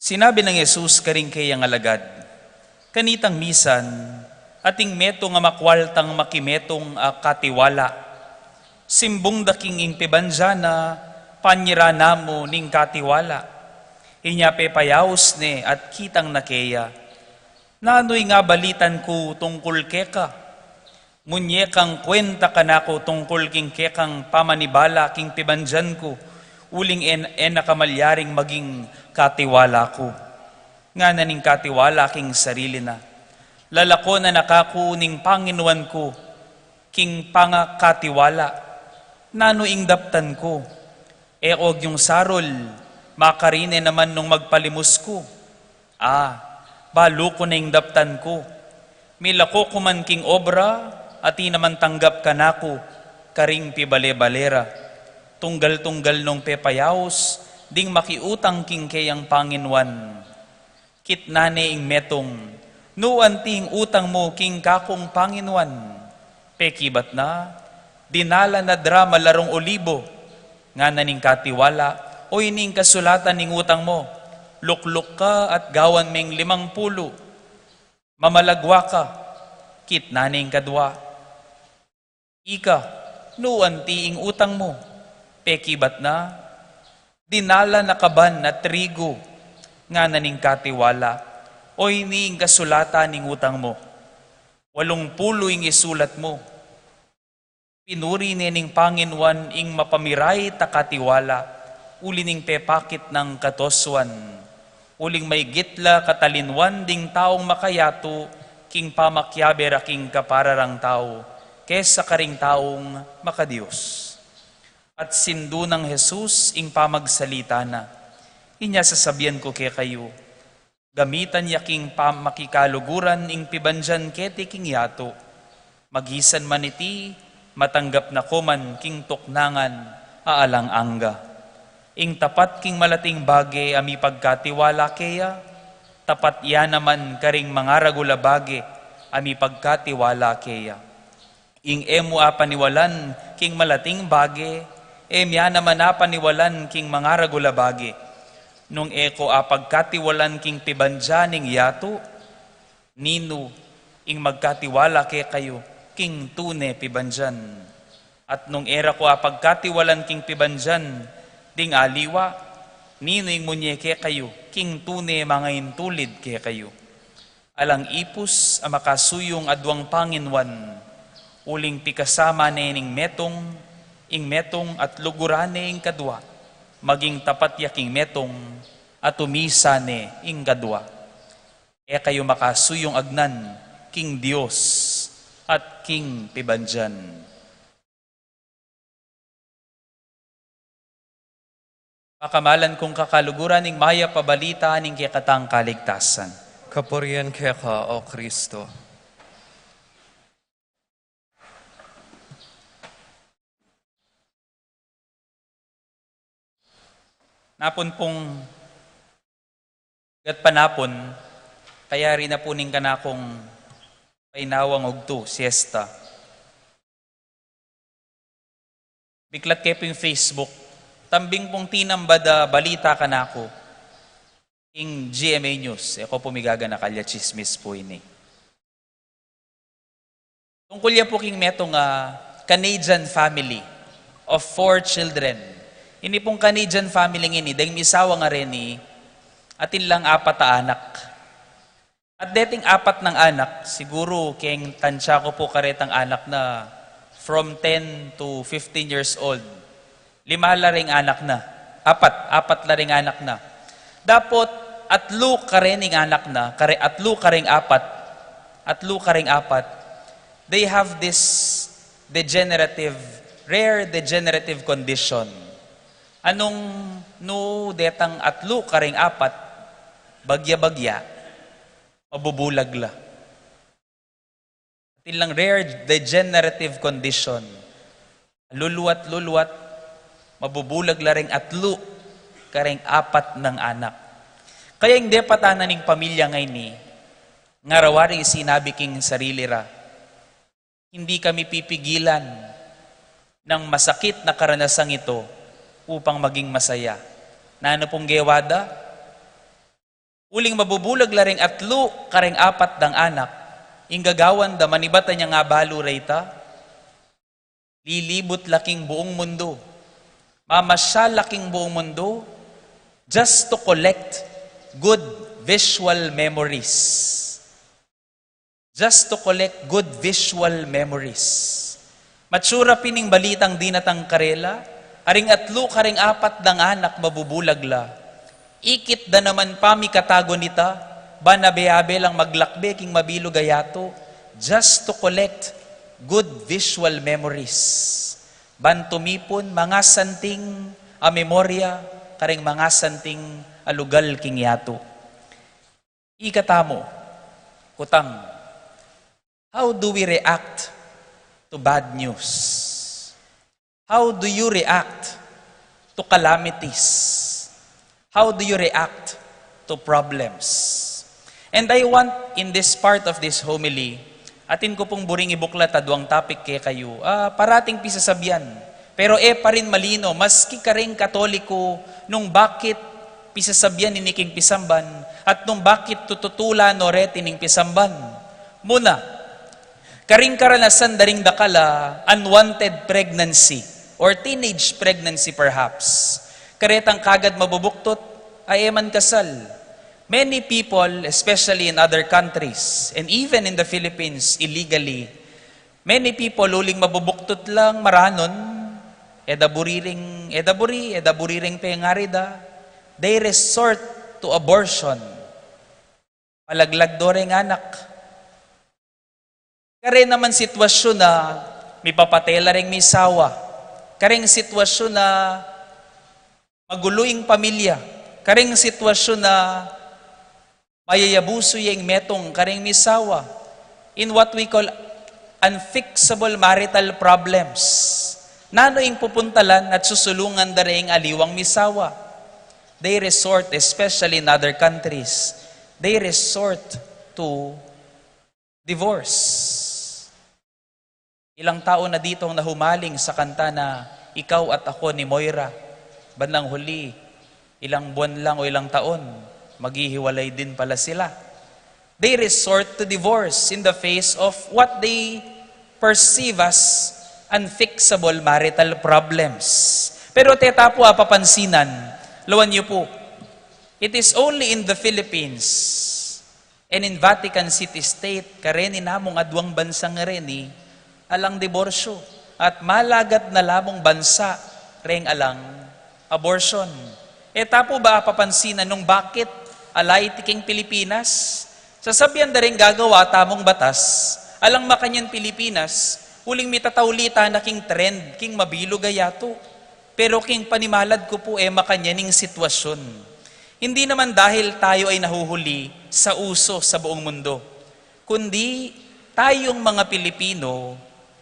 Speaker 3: Sinabi ng Yesus karing kayang alagad, kanitang misan, ating meto nga makwaltang makimetong katiwala. Simbong daking ing pebanjana, panyirana mo ning katiwala. Inyape payaos ne at kitang nakeya. Nanoy nga balitan ko tungkol keka. Munyekang kwenta kanako tungkol king kekang pamanibala king pebanjan ko. Uling nakamalyaring maging katiwala ko. Nga na ning katiwala king sarili na. Lalako na nakaku ning Panginoon ko, king pangakatiwala. Nano ing daptan ko, og yung sarol, makarine naman nung magpalimos ko. Balo ko na ing daptan ko. Milako ko man king obra, ati naman tanggap ka nako, karing pibale-balera. tunggal-tunggal nung pepayaos, ding makiutang king kayang Panginwan. Kitnane ing metong, nuan ting utang mo king kakong Panginwan. Pekibat na, dinala na drama larong olibo, nga naning katiwala, o ining kasulatan ning utang mo, lukluk ka at gawan ming 50, mamalagwa ka, kitnaning kadwa. Ika, nuan tiing utang mo, pekibat na, dinala na kaban na trigo, nga naning katiwala, o ining kasulatan ning utang mo, 80 ing isulat mo, pinuri nining Panginwan ing mapamiray takatiwala, uli ning pepakit ng katoswan, uling may gitla katalinwan ding taong makayato, king pamakyaber aking kapararang tao, kesa karing taong makadiyos. At sindu ng Jesus ing pamagsalita na, inya sasabihan ko kay kayo, gamitan yaking makikaluguran ing pibanjan keti king yato, magisan man iti, matanggap na kuman king tuknangan, aalang angga. Ing tapat king malating bage ami pagkatiwala kaya, tapat yan naman karing mga ragula bage ami pagkatiwala kaya. Ing emo apaniwalan king malating bage, yan naman apaniwalan king mga ragula bage. Nung eko apagkatiwalan king pibanjaning yato, nino ing magkatiwala kay kayo, king tune pibanjan. At nung era ko apagkatiwalan king pibanjan, ding aliwa, nino ing munye kay kayo, king tune mga intulid kay kayo. Alang ipus ang makasuyong adwang Panginwan, uling pikasama ning metong, ing metong at lugurane ing kadwa, maging tapat yaking metong at umisane ing kadwa. E kayo makasuyong agnan, king Dios at king pibanjan. Pakamalan kong kakaluguran ning maya pabalita ning kikatang kaligtasan.
Speaker 2: Kapurian kaya ka, O Kristo.
Speaker 3: Napon pong gat panapon, kaya rin na po ning kanakong painawang ogto, siesta. Biklat kayo po yung Facebook, tambing pong tinambada balita ka na ako, ing GMA News, ako pumigaga na kalya chismis po ini. Tungkol yan po king metong Canadian family of 4 children. Ini pong Canadian family ini, dahil misawa nga rin atin lang 4 anak. At dating 4 ng anak, siguro keng tansya ko po karetang anak na from 10 to 15 years old. 5 la ring anak na. 4 la ring anak na. Dapat atlo ka rin ng anak na, atlo ka ring 4, they have this rare degenerative condition. Anong no detang atlo karing 4, bagya-bagya, mabubulag la. Atin lang rare degenerative condition. Luluwat, mabubulag la ring atlo karing 4 ng anak. Kaya hindi patanan ng pamilya ngayon nga rawaring sinabi king sarili ra, hindi kami pipigilan ng masakit na karanasang ito upang maging masaya. Na ano pong gewada? Uling mabubulag la ring atlo karing 4 ng anak, ing gagawan da manibata niya nga balo rayta, lilibot laking buong mundo, mamasyal laking buong mundo, just to collect good visual memories. Just to collect good visual memories. Matsura pining balitang dinatang karela, aring atlo karing 4 ng anak mabubulag la. Ikit da naman pami katago nita, banabeabe lang maglakbe king mabilo gayato, just to collect good visual memories. Bantumipon mga santing a memorya, karing mga santing alugal king yato. Ikatamo, kutang, how do we react to bad news? How do you react to calamities? How do you react to problems? And I want, in this part of this homily, atin ko pong buring ibuklat adwang topic kay kayo, parating pisasabyan. Pero pa rin malino, maski ka rin Katoliko, nung bakit pisasabyan iniking pisamban, at nung bakit tututulan no retining pisamban. Muna, karing karanasan daring dakala, unwanted pregnancy, or teenage pregnancy perhaps. Karetang kagad mabubuktot, ay eman kasal. Many people, especially in other countries, and even in the Philippines, illegally, many people uling mabubuktot lang maranon, edaburiring pengarida, they resort to abortion. Palaglag doreng anak. Kare naman sitwasyon na may papatela ring misawa. Kareng sitwasyon na maguluing pamilya. Kareng sitwasyon na mayayabuso yung metong kareng misawa in what we call unfixable marital problems. Nano yung pupuntalan at susulungan daring aliwang misawa. They resort, especially in other countries, they resort to divorce. Ilang taon na ditong nahumaling sa kanta na Ikaw at Ako ni Moira. Bandang huli, ilang buwan lang o ilang taon, maghihiwalay din pala sila. They resort to divorce in the face of what they perceive as unfixable marital problems. Pero teta po papansinan, lawan niyo po, it is only in the Philippines and in Vatican City State, kareni namong adwang bansang reni, alang diborsyo. At malagat na lamong bansa, reng alang abortion. Eta po ba papansinan nung bakit alay tiking Pilipinas? Sasabihan da rin gagawa tamong batas, alang makanyan Pilipinas, huling mitatawlita na king trend, king mabilo gayato. Pero king panimalad ko po makanyaning sitwasyon. Hindi naman dahil tayo ay nahuhuli sa uso sa buong mundo, kundi tayong mga Pilipino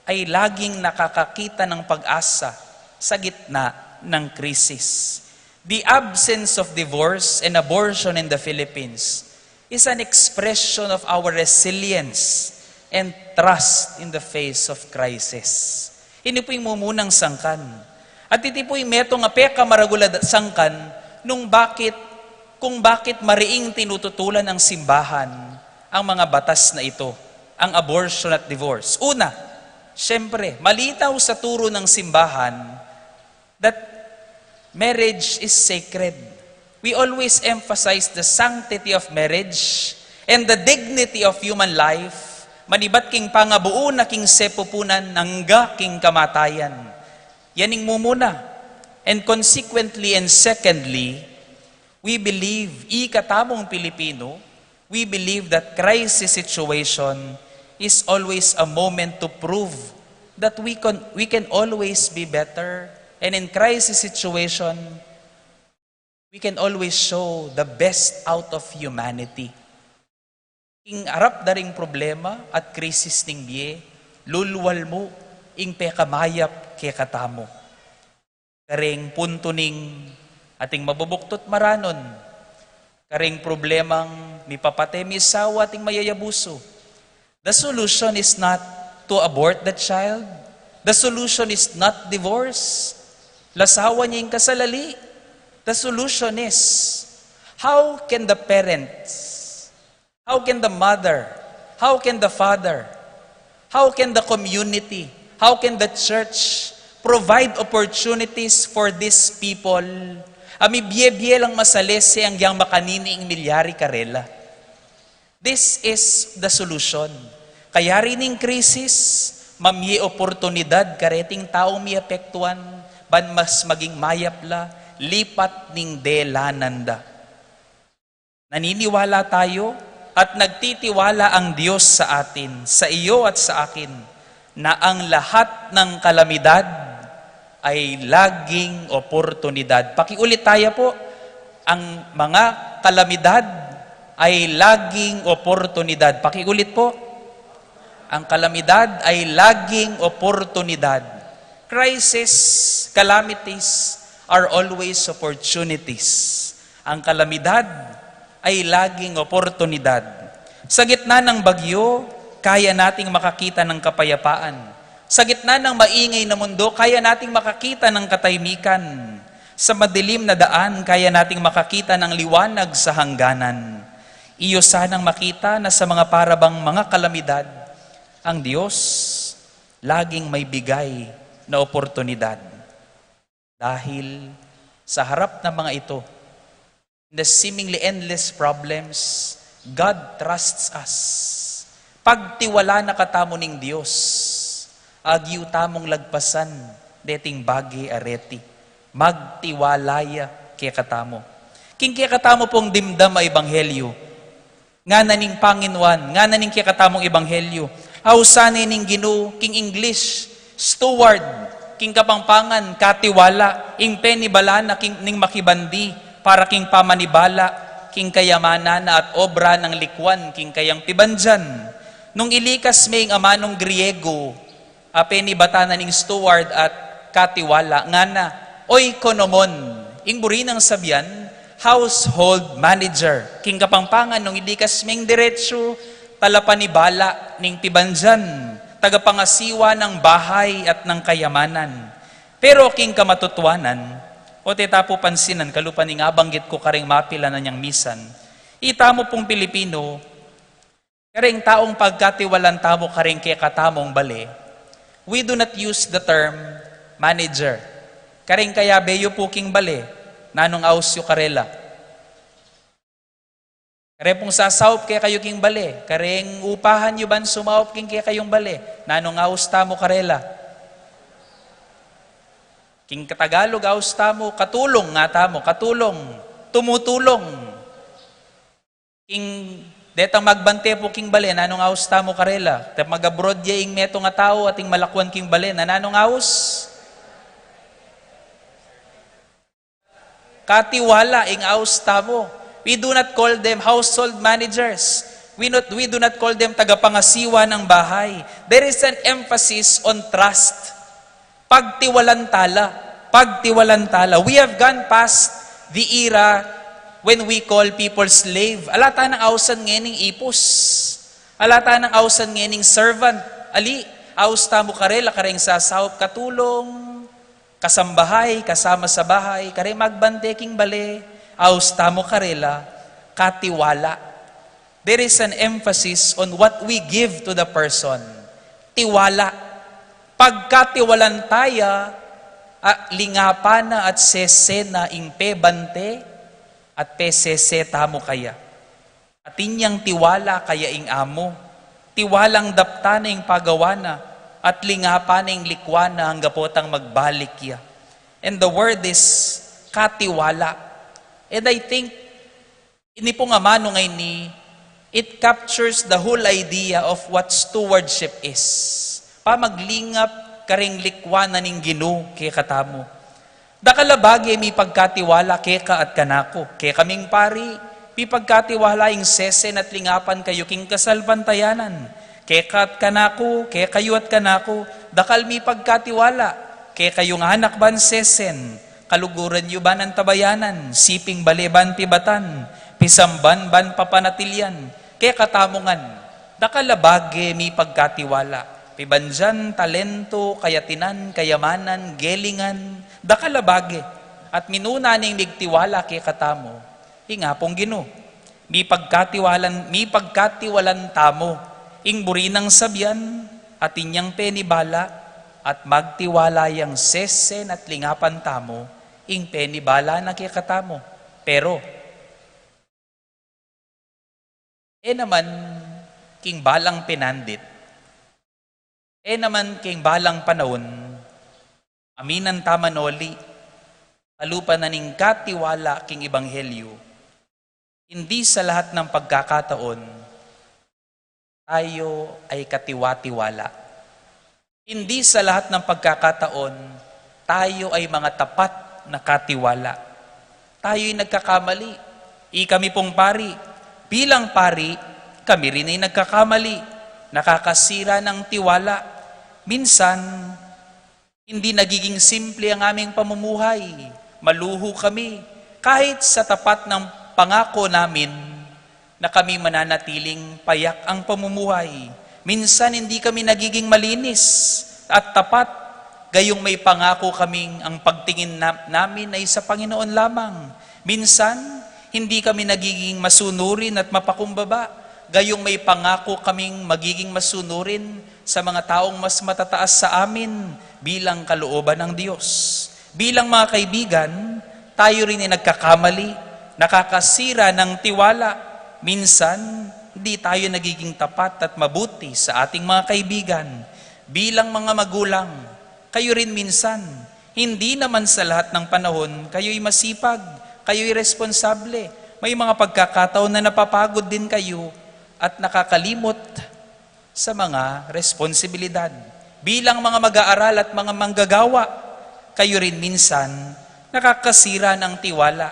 Speaker 3: ay laging nakakakita ng pag-asa sa gitna ng krisis. The absence of divorce and abortion in the Philippines is an expression of our resilience and trust in the face of crisis. Ini po yung mumunang sangkan. At iti po yung metong apeka maragulad sangkan kung bakit mariing tinututulan ng simbahan ang mga batas na ito, ang abortion at divorce. Una, syempre, malitaw sa turo ng simbahan that marriage is sacred. We always emphasize the sanctity of marriage and the dignity of human life, manibat king pangabuo na king sepupunan nangga king kamatayan. Yaning mumuna. And consequently and secondly, we believe, ikatamong Pilipino, we believe that crisis situation is always a moment to prove that we can always be better. And in crisis situation, we can always show the best out of humanity. Ing arap daring problema at krisis ning biye, lulwal mo, ing pekamayap ke katamo. Karing punto ning ating mabubuktot maranon, karing problemang mipapate misawa ating mayayabuso. The solution is not to abort the child. The solution is not divorce. Lasawa niya yung kasalali. The solution is, how can the parents, how can the mother, how can the father, how can the community, how can the church provide opportunities for these people? Ami biye-biye lang masalese ang yang makanini ing milyari karela. This is the solution. Kaya rin ng krisis, mamye oportunidad kareting taong miapektuan, ban mas maging mayapla, lipat ning delananda. Naniniwala tayo at nagtitiwala ang Diyos sa atin, sa iyo at sa akin, na ang lahat ng kalamidad ay laging oportunidad. Pakiulit tayo po, ang mga kalamidad ay laging oportunidad. Pakiulit po, ang kalamidad ay laging oportunidad. Crisis, calamities are always opportunities. Ang kalamidad ay laging oportunidad. Sa gitna ng bagyo, kaya nating makakita ng kapayapaan. Sa gitna ng maingay na mundo, kaya nating makakita ng katahimikan. Sa madilim na daan, kaya nating makakita ng liwanag sa hangganan. Iyo sanang makita na sa mga parabang mga kalamidad, ang Diyos laging may bigay na oportunidad. Dahil sa harap ng mga ito, in the seemingly endless problems, God trusts us. Pagtiwala na katamo ning Diyos, agyu tamong lagpasan, deting bagi areti, magtiwalaya kaya katamo. King kaya katamo pong dimdam a ebanghelyo, nga naning Panginoon, nga naning kaya katamong ebanghelyo, hausanay ning Ginoo, king English, steward, king kapangpangan, katiwala, ing penibalana, king ning makibandi, para king pamanibala, king kayamanan at obra ng likwan, king kayang pibandyan. Nung ilikas may amanong Griego, penibatanan ning steward at katiwala, nga na, oikonomon, ing buri ng sabyan, household manager, king kapangpangan, nung ilikas may diretsyo, talapanibala ning pibandyan, tagapangasiwa ng bahay at ng kayamanan. Pero king kamatutuanan, o tetapo pansinan, kalupan ning abanggit ko karing mapila na niyang misan, itamo pong Pilipino, karing taong pagkatiwalan tamo karing kaya katamong bali, we do not use the term manager. Karing kaya beyo po king bali, nanong ausyo karela. Kare pong sasaup kaya kayo king bali. Karing upahan nyo ban sumaup king kaya kayong bali. Nanong aus tamo karela. King Katagalog aus tamo, katulong nga tamo, katulong, tumutulong. King detang magbante po king bali, nanong aus tamo karela. Tep mag-abroad ya ing meto nga tao ating malakwan king bali, nanong aus? Katiwala ing aus tamo. We do not call them household managers. We do not call them tagapangasiwa ng bahay. There is an emphasis on trust. Pagtiwalantala. Pagtiwalantala. We have gone past the era when we call people slave. Alata ng ausan ngening ipos. Alata ng ausan ngening servant. Ali, aus tamo karela, kareng sasawp katulong, kasambahay, kasama sa bahay, kare magbante king bale, aus tamo karela, katiwala. There is an emphasis on what we give to the person. Tiwala. Pagkatiwalantaya, lingapana at sesena ing pebante, at pesese tamo kaya. At inyang tiwala kaya ing amo. Tiwalang dapta na ing pagawana, at lingapana ing likwana ang gapotang magbalik ya. And the word is katiwala. And I think, ini po nga mano ngay ni, it captures the whole idea of what stewardship is. Pamaglingap karing likwanan ning Ginoo kay katamo. Dakalabagi may pagkatiwala keka at kanako. Kaya kaming pari, may pagkatiwala ing sesen at lingapan kayo king kasalbantayanan. Keka at kanako, kaya kayo at kanako, dakal may pagkatiwala. Kaya kayong anak ban sesen, kaluguran nyo ban ang tabayanan, siping baleban pibatan, pisamban ban papanatilyan, kaya katamungan, dakalabage mi pagkatiwala, pibandyan, talento, kayatinan, kayamanan, gelingan, dakalabage, at minuna ning nigtiwala kay katamo, hingapong Ginoo, mi pagkatiwalan tamo, ing burinang sabyan, at inyang penibala, at magtiwala yang sesen at lingapan tamo, ing penibala na kaya katamo. Pero, naman, king balang pinandit, naman king balang panahon, aminan tamanoli, alupa na ning katiwala king ebanghelyo, hindi sa lahat ng pagkakataon, tayo ay katiwa-tiwala. Hindi sa lahat ng pagkakataon, tayo ay mga tapat na katiwala. Tayo'y nagkakamali. Kami pong pari. Bilang pari, kami rin ay nagkakamali. Nakakasira ng tiwala. Minsan, hindi nagiging simple ang aming pamumuhay. maluho kami, kahit sa tapat ng pangako namin na kami mananatiling payak ang pamumuhay. Minsan hindi kami nagiging malinis at tapat, gayong may pangako kaming ang pagtingin namin ay sa Panginoon lamang. Minsan, hindi kami nagiging masunurin at mapakumbaba, gayong may pangako kaming magiging masunurin sa mga taong mas matataas sa amin bilang kalooban ng Diyos. Bilang mga kaibigan, tayo rin ay nagkakamali, nakakasira ng tiwala. Minsan, hindi tayo nagiging tapat at mabuti sa ating mga kaibigan. Bilang mga magulang, kayo rin minsan, hindi naman sa lahat ng panahon, kayo'y masipag, kayo'y responsable. May mga pagkakataon na napapagod din kayo at nakakalimot sa mga responsibilidad. Bilang mga mag-aaral at mga manggagawa, kayo rin minsan nakakasira ng tiwala.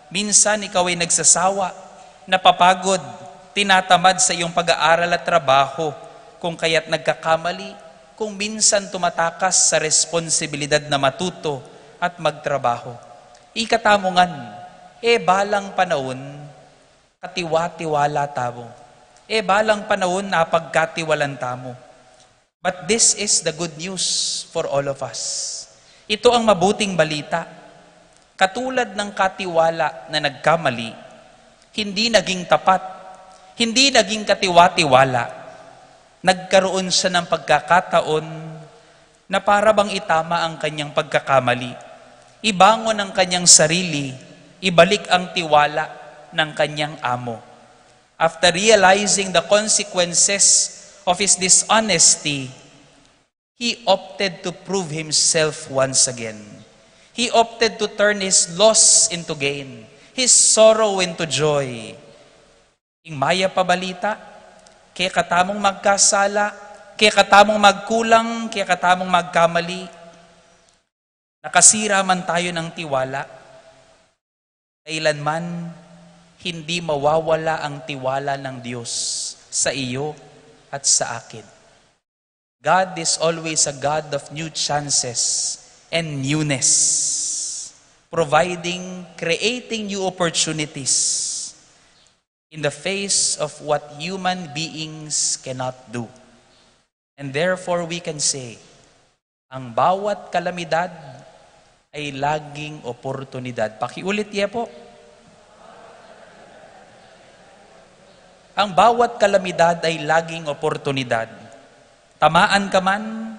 Speaker 3: Minsan ikaw ay nagsasawa, napapagod, tinatamad sa iyong pag-aaral at trabaho, kung kaya't nagkakamali, kung minsan tumatakas sa responsibilidad na matuto at magtrabaho. Ikatamungan, balang panahon, katiwa-tiwala tamo. Balang panahon, napagkatiwalan tamo. But this is the good news for all of us. Ito ang mabuting balita. Katulad ng katiwala na nagkamali, hindi naging tapat, hindi naging katiwa-tiwala, nagkaroon siya ng pagkakataon na para bang itama ang kanyang pagkakamali. Ibangon ang kanyang sarili, ibalik ang tiwala ng kanyang amo. After realizing the consequences of his dishonesty, he opted to prove himself once again. He opted to turn his loss into gain, his sorrow into joy. Ing maya pabalita, kaya katamong magkasala, kaya katamong magkulang, kaya katamong magkamali, nakasira man tayo ng tiwala, kailanman hindi mawawala ang tiwala ng Diyos sa iyo at sa akin. God is always a God of new chances and newness, creating new opportunities in the face of what human beings cannot do. And therefore we can say, ang bawat kalamidad ay laging oportunidad. Pakiulit niya po. Ang bawat kalamidad ay laging oportunidad. Tamaan ka man,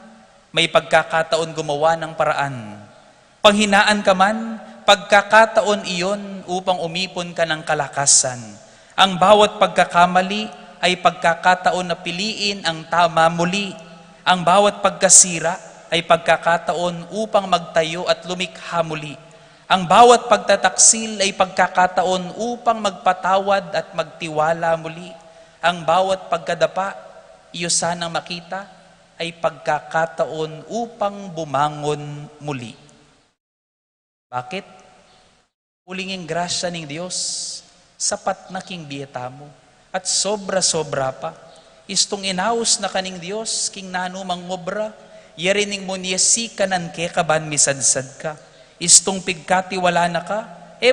Speaker 3: may pagkakataon gumawa ng paraan. Panghinaan ka man, pagkakataon iyon upang umipon ka ng kalakasan. Ang bawat pagkakamali ay pagkakataon na piliin ang tama muli. Ang bawat pagkasira ay pagkakataon upang magtayo at lumikha muli. Ang bawat pagtataksil ay pagkakataon upang magpatawad at magtiwala muli. Ang bawat pagkadapa, iyo sanang makita, ay pagkakataon upang bumangon muli. Bakit? Ulinging grasya ng Diyos, sapat na king biyeta mo, at sobra-sobra pa. Istong inaus na kaning Diyos, king nanumang mobra, yarining mo niya si kanan ke kaban misadsad ka. Istong pigkatiwala na ka,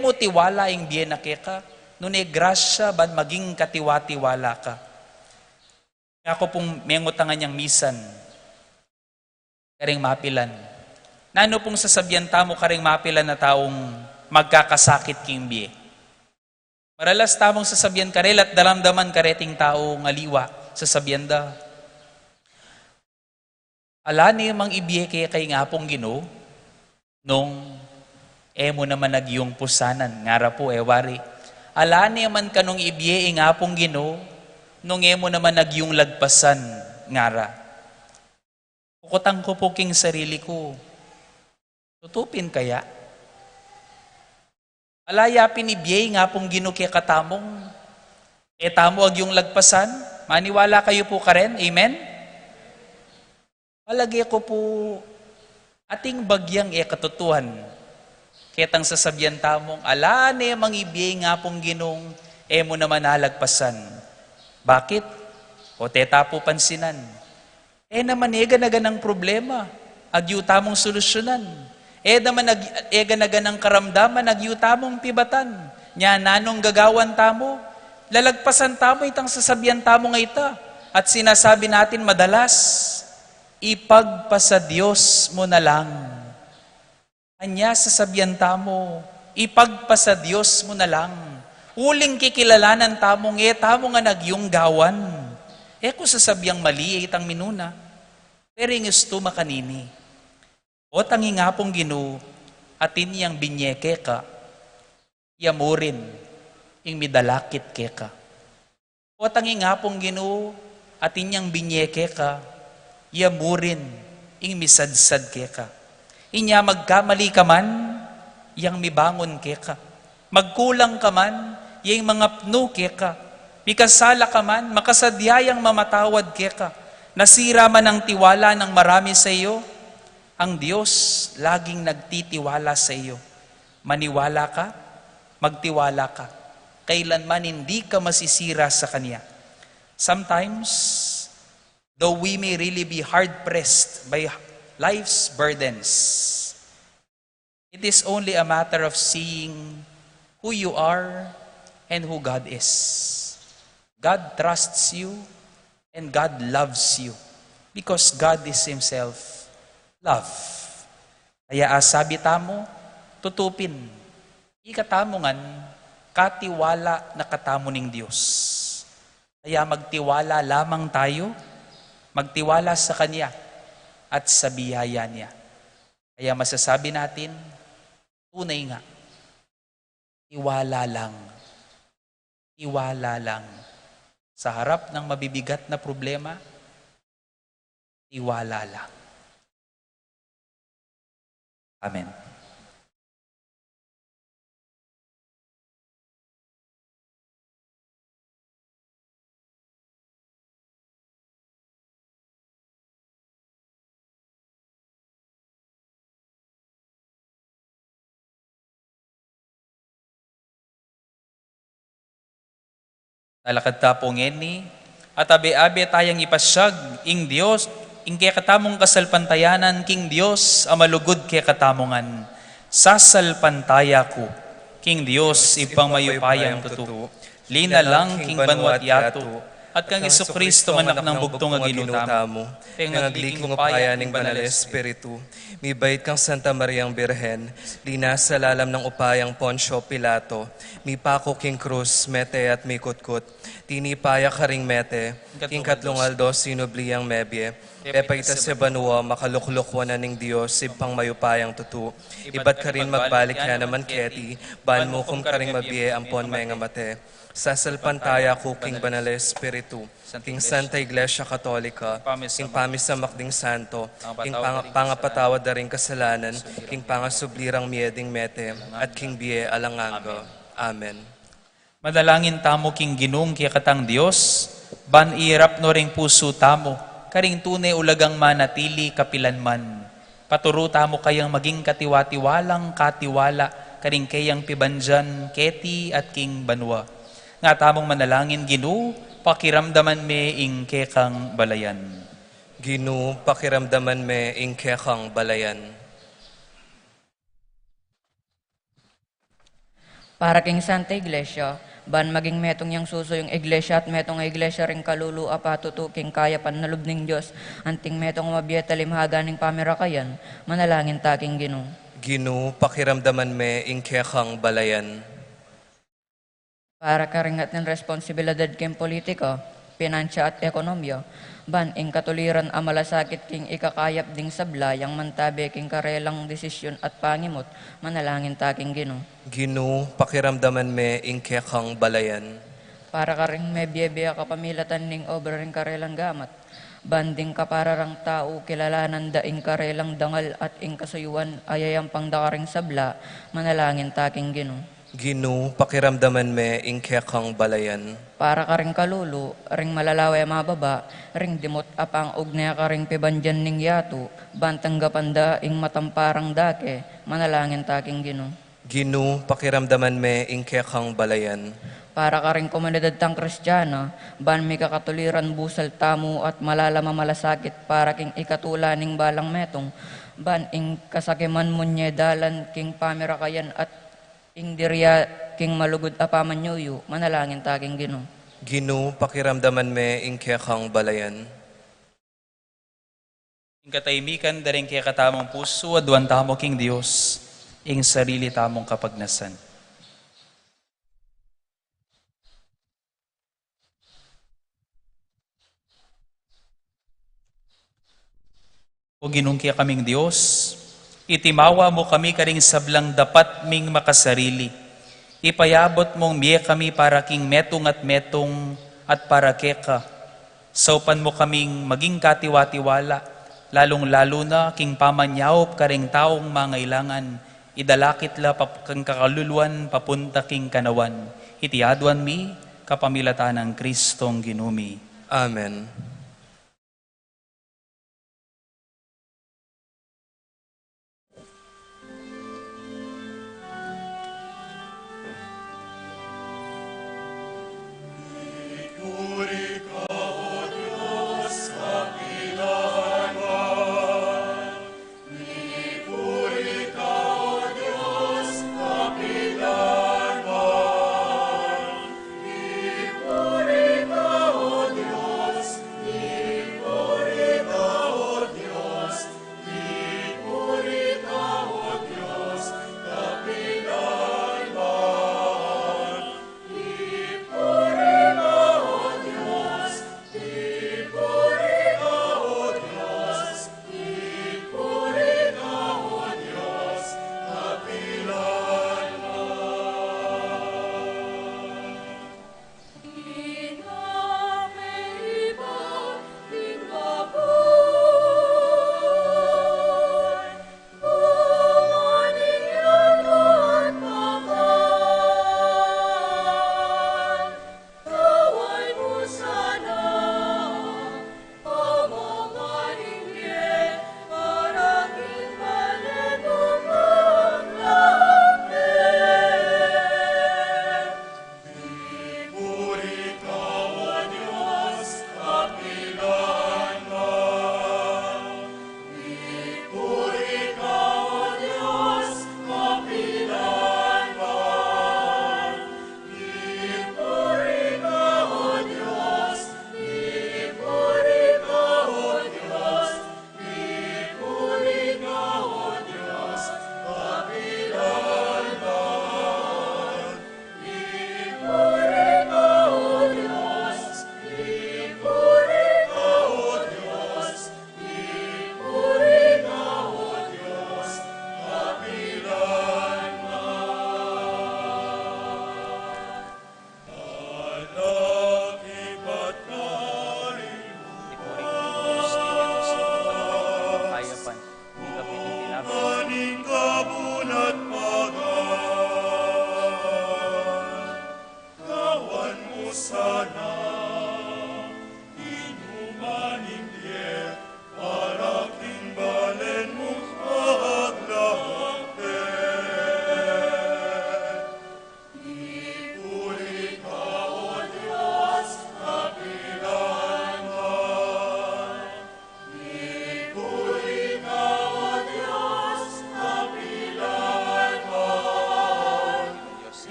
Speaker 3: mo tiwala ing biye na ke ka, nune grasya ban maging katiwa-tiwala ka. Ako pong mengutangan niyang misan, karing mapilan. Nano pong sasabyan tamo karing mapilan na taong magkakasakit king biye. Maralas tamong sasabyan karel at daramdaman kareting tao ngaliwa sasabyan da. Ala ni mang ibiye kay nga pong Ginoo, nung mo naman nagyong pusanan, ngara po wari. Ala ni man kanong ibiye nga pong Ginoo, nung mo naman nagyong lagpasan, ngara. Pukutang ko po king sarili ko, tutupin kaya? Alayapin ibiye nga pong Ginoo kaya katamong, tamo ag yung lagpasan, maniwala kayo po ka rin, amen? Palagi ko po ating bagyang katutuhan. Ketang sasabyan tamong, ala ne mang ibiyay nga pong Ginong, mo naman nalagpasan. Bakit? O teta po pansinan. Naman ganang problema. Agyo tamong solusyonan. Ega naganang karamdaman, nagyutamong pibatan. Nya nanong gagawan tamo, lalagpasan tamo itang sasabihan tamo nga ita. At sinasabi natin madalas, ipagpasa Diyos mo na lang. Anya sasabihan tamo, ipagpasa Diyos mo na lang. Uling kikilalanan tamo tamo nga nagyong gawan. Kung sasabihang mali, itang minuna. Pero yung gusto makanini. O tangi nga pong Ginoo, atin niyang binyeke ka, yamurin, ing midalakit ke ka. O tangi nga pong Ginoo, atin niyang binyeke ka, yamurin, ing misadsad ke ka. Inya magkamali ka man, yang mibangon ke ka. Magkulang ka man, yang mga pno ke ka. Mikasala ka man, makasadyayang mamatawad ke ka. Nasira man ang tiwala ng marami sa iyo, ang Diyos laging nagtitiwala sa iyo. Maniwala ka, magtiwala ka. Kailanman hindi ka masisira sa Kanya. Sometimes, though we may really be hard-pressed by life's burdens, it is only a matter of seeing who you are and who God is. God trusts you and God loves you because God is Himself love. Kaya sabi tamo, tutupin. Ikatamongan, katiwala na katamo ning Diyos. Kaya magtiwala lamang tayo, magtiwala sa Kanya at sa biyaya Niya. Kaya masasabi natin, tunay nga, tiwala lang. Tiwala lang. Sa harap ng mabibigat na problema, tiwala lang. Amen. Talakad tapong ni, at abe-abe tayang ipasyag, ing Diyos, ing kaya katamong kasalpantayanan, king Diyos, amalugod kaya katamongan. Sasalpantaya ko, king Diyos, ipang mayupayang tutu. Lina lang, king banwat yato, at kang Isokristo, anak ng bugtong nga ginutamo.
Speaker 2: Nangaglikong upaya ning Banal Espiritu, mibait kang Santa Mariang Birhen, lina sa lalam ng upayang Poncio Pilato, mipako king krus, mete at mikutkut, tinipaya ka ring mete, king katlungaldo sinubliyang mebye, pepaita sa banwa, makaluklukwa na ning Diyos, ipang mayupayang tutu, ibat ka rin magbalik na naman keti, ban mo kum ka ring mabye, ampon may nga mate, sasalpantaya ko king Banal Espiritu, king Santa Iglesia Katolika, king pamisamak ding santo, king pangapatawad na ring kasalanan, king pangasublirang mieding mete, at king biye alanganga. Amen.
Speaker 3: Madalangin tamo king Ginung kaya katang Diyos, ban irap no ring puso tamo, karing tunay ulagang manatili kapilanman. Paturo tamo kayang maging katiwa-tiwalang katiwala, karing kayang pibanjan, keti at king banwa. Nga tamong manalangin Ginoo, pakiramdaman me ing kekang balayan.
Speaker 2: Ginoo, pakiramdaman me ing kekang balayan.
Speaker 6: Para king Santa Iglesia, ban maging metong yang suso yung iglesia at metong iglesia ring kalulu apatutu king kaya panalub ning Diyos, anting metong mabiyeta limhaga ning pamirakayan, manalangin taking Ginoo.
Speaker 2: Ginoo, pakiramdaman me ing kekang balayan.
Speaker 6: Para karingat ng responsibilidad king politika, pinansya at ekonomya, ban ing katuliran amalasakit king ikakayap ding sabla, yang mantabe king karelang desisyon at pangimot, manalangin taking Ginoo.
Speaker 2: Ginoo, pakiramdaman me ing kekang balayan.
Speaker 6: Para ka rin may biyebiya kapamilatan ning obra ring karelang gamat, banding ka para rang tao kilalanan daing karelang dangal at ing kasuyuan ayayang pangdakaring sabla, manalangin taking Ginoo.
Speaker 2: Ginoo, pakiramdaman me ing kekang balayan.
Speaker 6: Para ka rin kalulu, ring malalaway mababa, ring dimot apang ugnaya ka ring pibanjan ning yato, bantang gapanda ing matamparang dake, manalangin taking Ginoo.
Speaker 2: Ginoo, pakiramdaman me ing kekang balayan.
Speaker 6: para ka rin komunidad tang Kristiyana, ban may kakatuliran busal tamo at malalama malasakit para king ikatula ning balang metong, ban ing kasakiman mo nye dalan king pamirakayan at ing dirya king malugod apaman yuyu, manalangin taking Ginoo.
Speaker 2: Ginoo, pakiramdaman me ing kaya kang balayan.
Speaker 3: Ing katahimikan daring kaya katamong puso, aduan tamo king Dios, ing sarili tamong kapagnasan. O ginungkya kaming Diyos, itimawa mo kami karing sablang dapat ming makasarili. Ipayabot mong miye kami para king metong at para keka. Saupan mo kaming maging katiwa-tiwala, lalong-lalo na king pamanyawop karing taong mangailangan, idalakit la kang kakaluluan papunta king kanawan. Itiaduan mi, kapamilatan ng Kristong ginumi.
Speaker 2: Amen.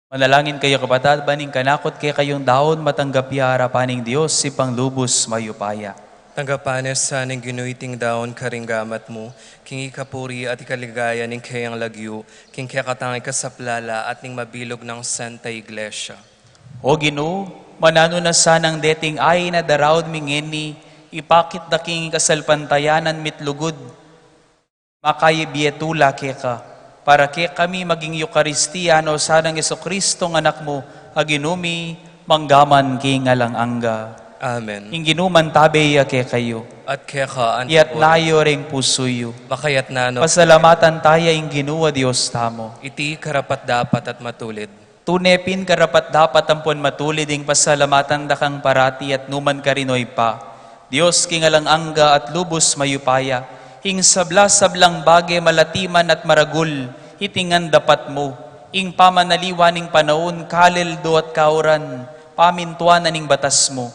Speaker 3: Manalangin kayo kapatid, baning kanakot kay kayong daon matanggap harapaning Diyos si panglubos mayupaya.
Speaker 2: Tanggapanes sa ning ginuiting daon karinggamat mo, king ikapuri at ikaligaya ning kayang lagyo, king kaya katangay ka sa plala at ning mabilog ng Santa Iglesia.
Speaker 3: O Ginoo, manano na sanang deting ay na darawd mingeni, ipakit da king kasalpantayanan mitlugod, makayibietula keka, para ke kami maging Eukaristiyano sanang Jesucristo ng anak mo, aginumi, manggaman king alang angga.
Speaker 2: Amen.
Speaker 3: Ing ginuman tabeya ke kayo,
Speaker 2: At kaya ka,
Speaker 3: iyat nayo ring pusuyo.
Speaker 2: makayat nano,
Speaker 3: Pasalamatan tayo ing ginuwa Diyos tamo.
Speaker 2: iti karapat dapat at matulid.
Speaker 3: Tunepin karapat dapat ampon matulid ing pasalamatan dakang parati at numan karinoy pa. Diyos king alang angga at lubos mayupaya, ing sabla-sablang bagay malatiman at maragul, hitingan dapat mo, ing pamanaliwaning panahon kalildo at kauran, pamintuanan ning batas mo.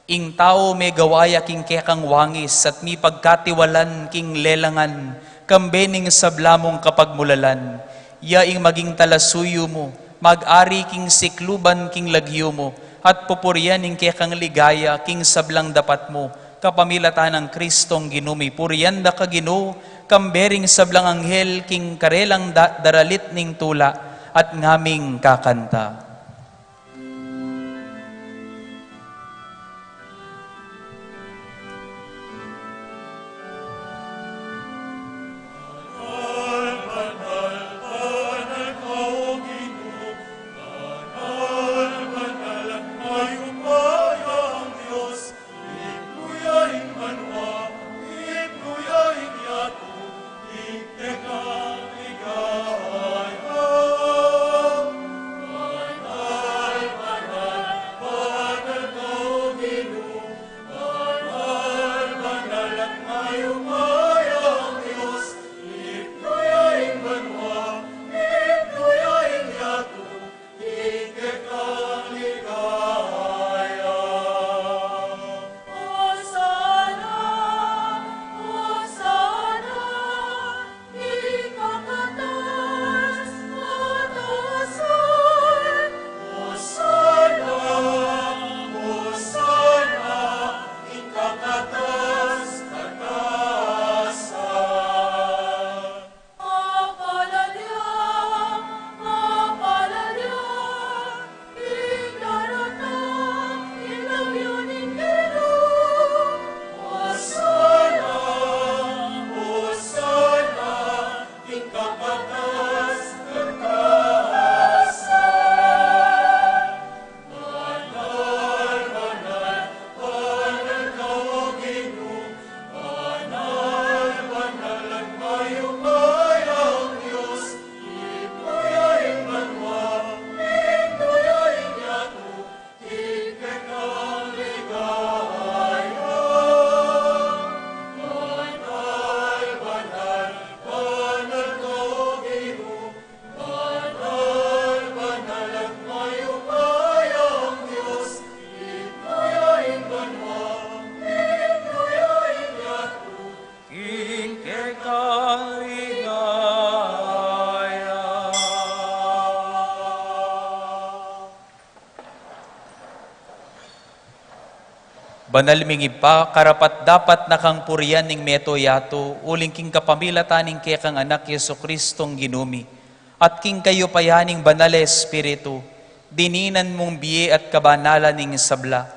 Speaker 3: Ing tao may gawaya king kekang wangis at mi pagkatiwalan king lelangan, kambening sablamong kapagmulalan, ya ing maging talasuyo mo, mag-ari king sikluban king lagyo mo, at pupurian ing kekang ligaya king sablang dapat mo, kapamilatan ng Kristong ginumi, purian da ka Ginoo, kambering sablang anghel king karelang daralit ning tula, at ngaming kakanta. Banal mingib pa, karapat dapat nakang purian ning meto yato, uling king kapamilatan ning kekang anak Yesu Kristong ginumi. At king kayo payaning banal espiritu, dininan mong biye at kabanalan ning sabla.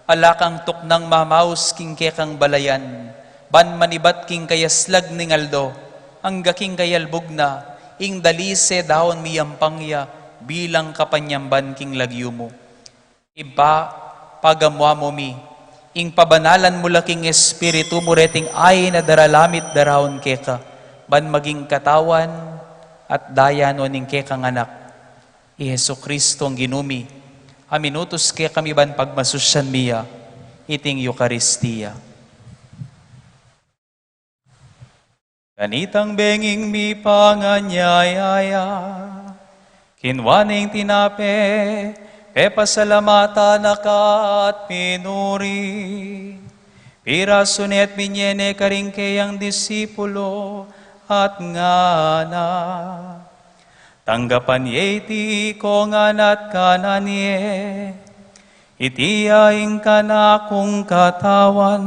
Speaker 3: Alakang tuknang mamaus king kekang balayan, ban manibat king kayaslag ning aldo, angga king kayalbog na, ing dalise daon miyampangya, bilang kapanyamban king lagyo mo. Iba, pagamwa mo mi, ing pabanalan mo laking espiritu mo reting ay na daralamit darawon keka, ban maging katawan at dayano ning kekang anak, i Jesu Kristo ang ginumi, aminutos ke kami ban pagmasusyan miya, iting Eucharistia. Kanitang benging mi panganyayaya, kinwaning tinape, pasalamatan na ka at pinuri. Pirasonet minyene karingkeyang disipulo at ngana. Tanggapan iti ko nganat kananie, itiyaing kana kong katawan,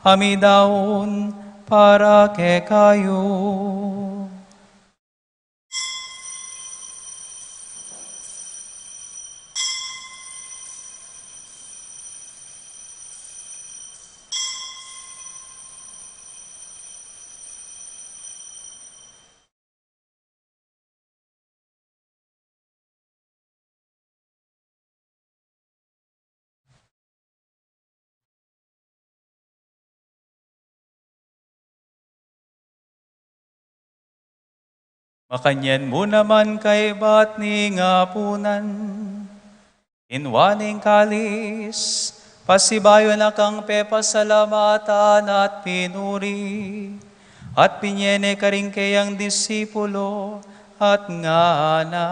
Speaker 3: amidaon para ke kayo. Makanyan mo naman kay ba't ni ngapunan, inwaning kalis, pasibayo na kang pepasalamatan at pinuri, at pinyene ka rin kayang disipulo at ngana.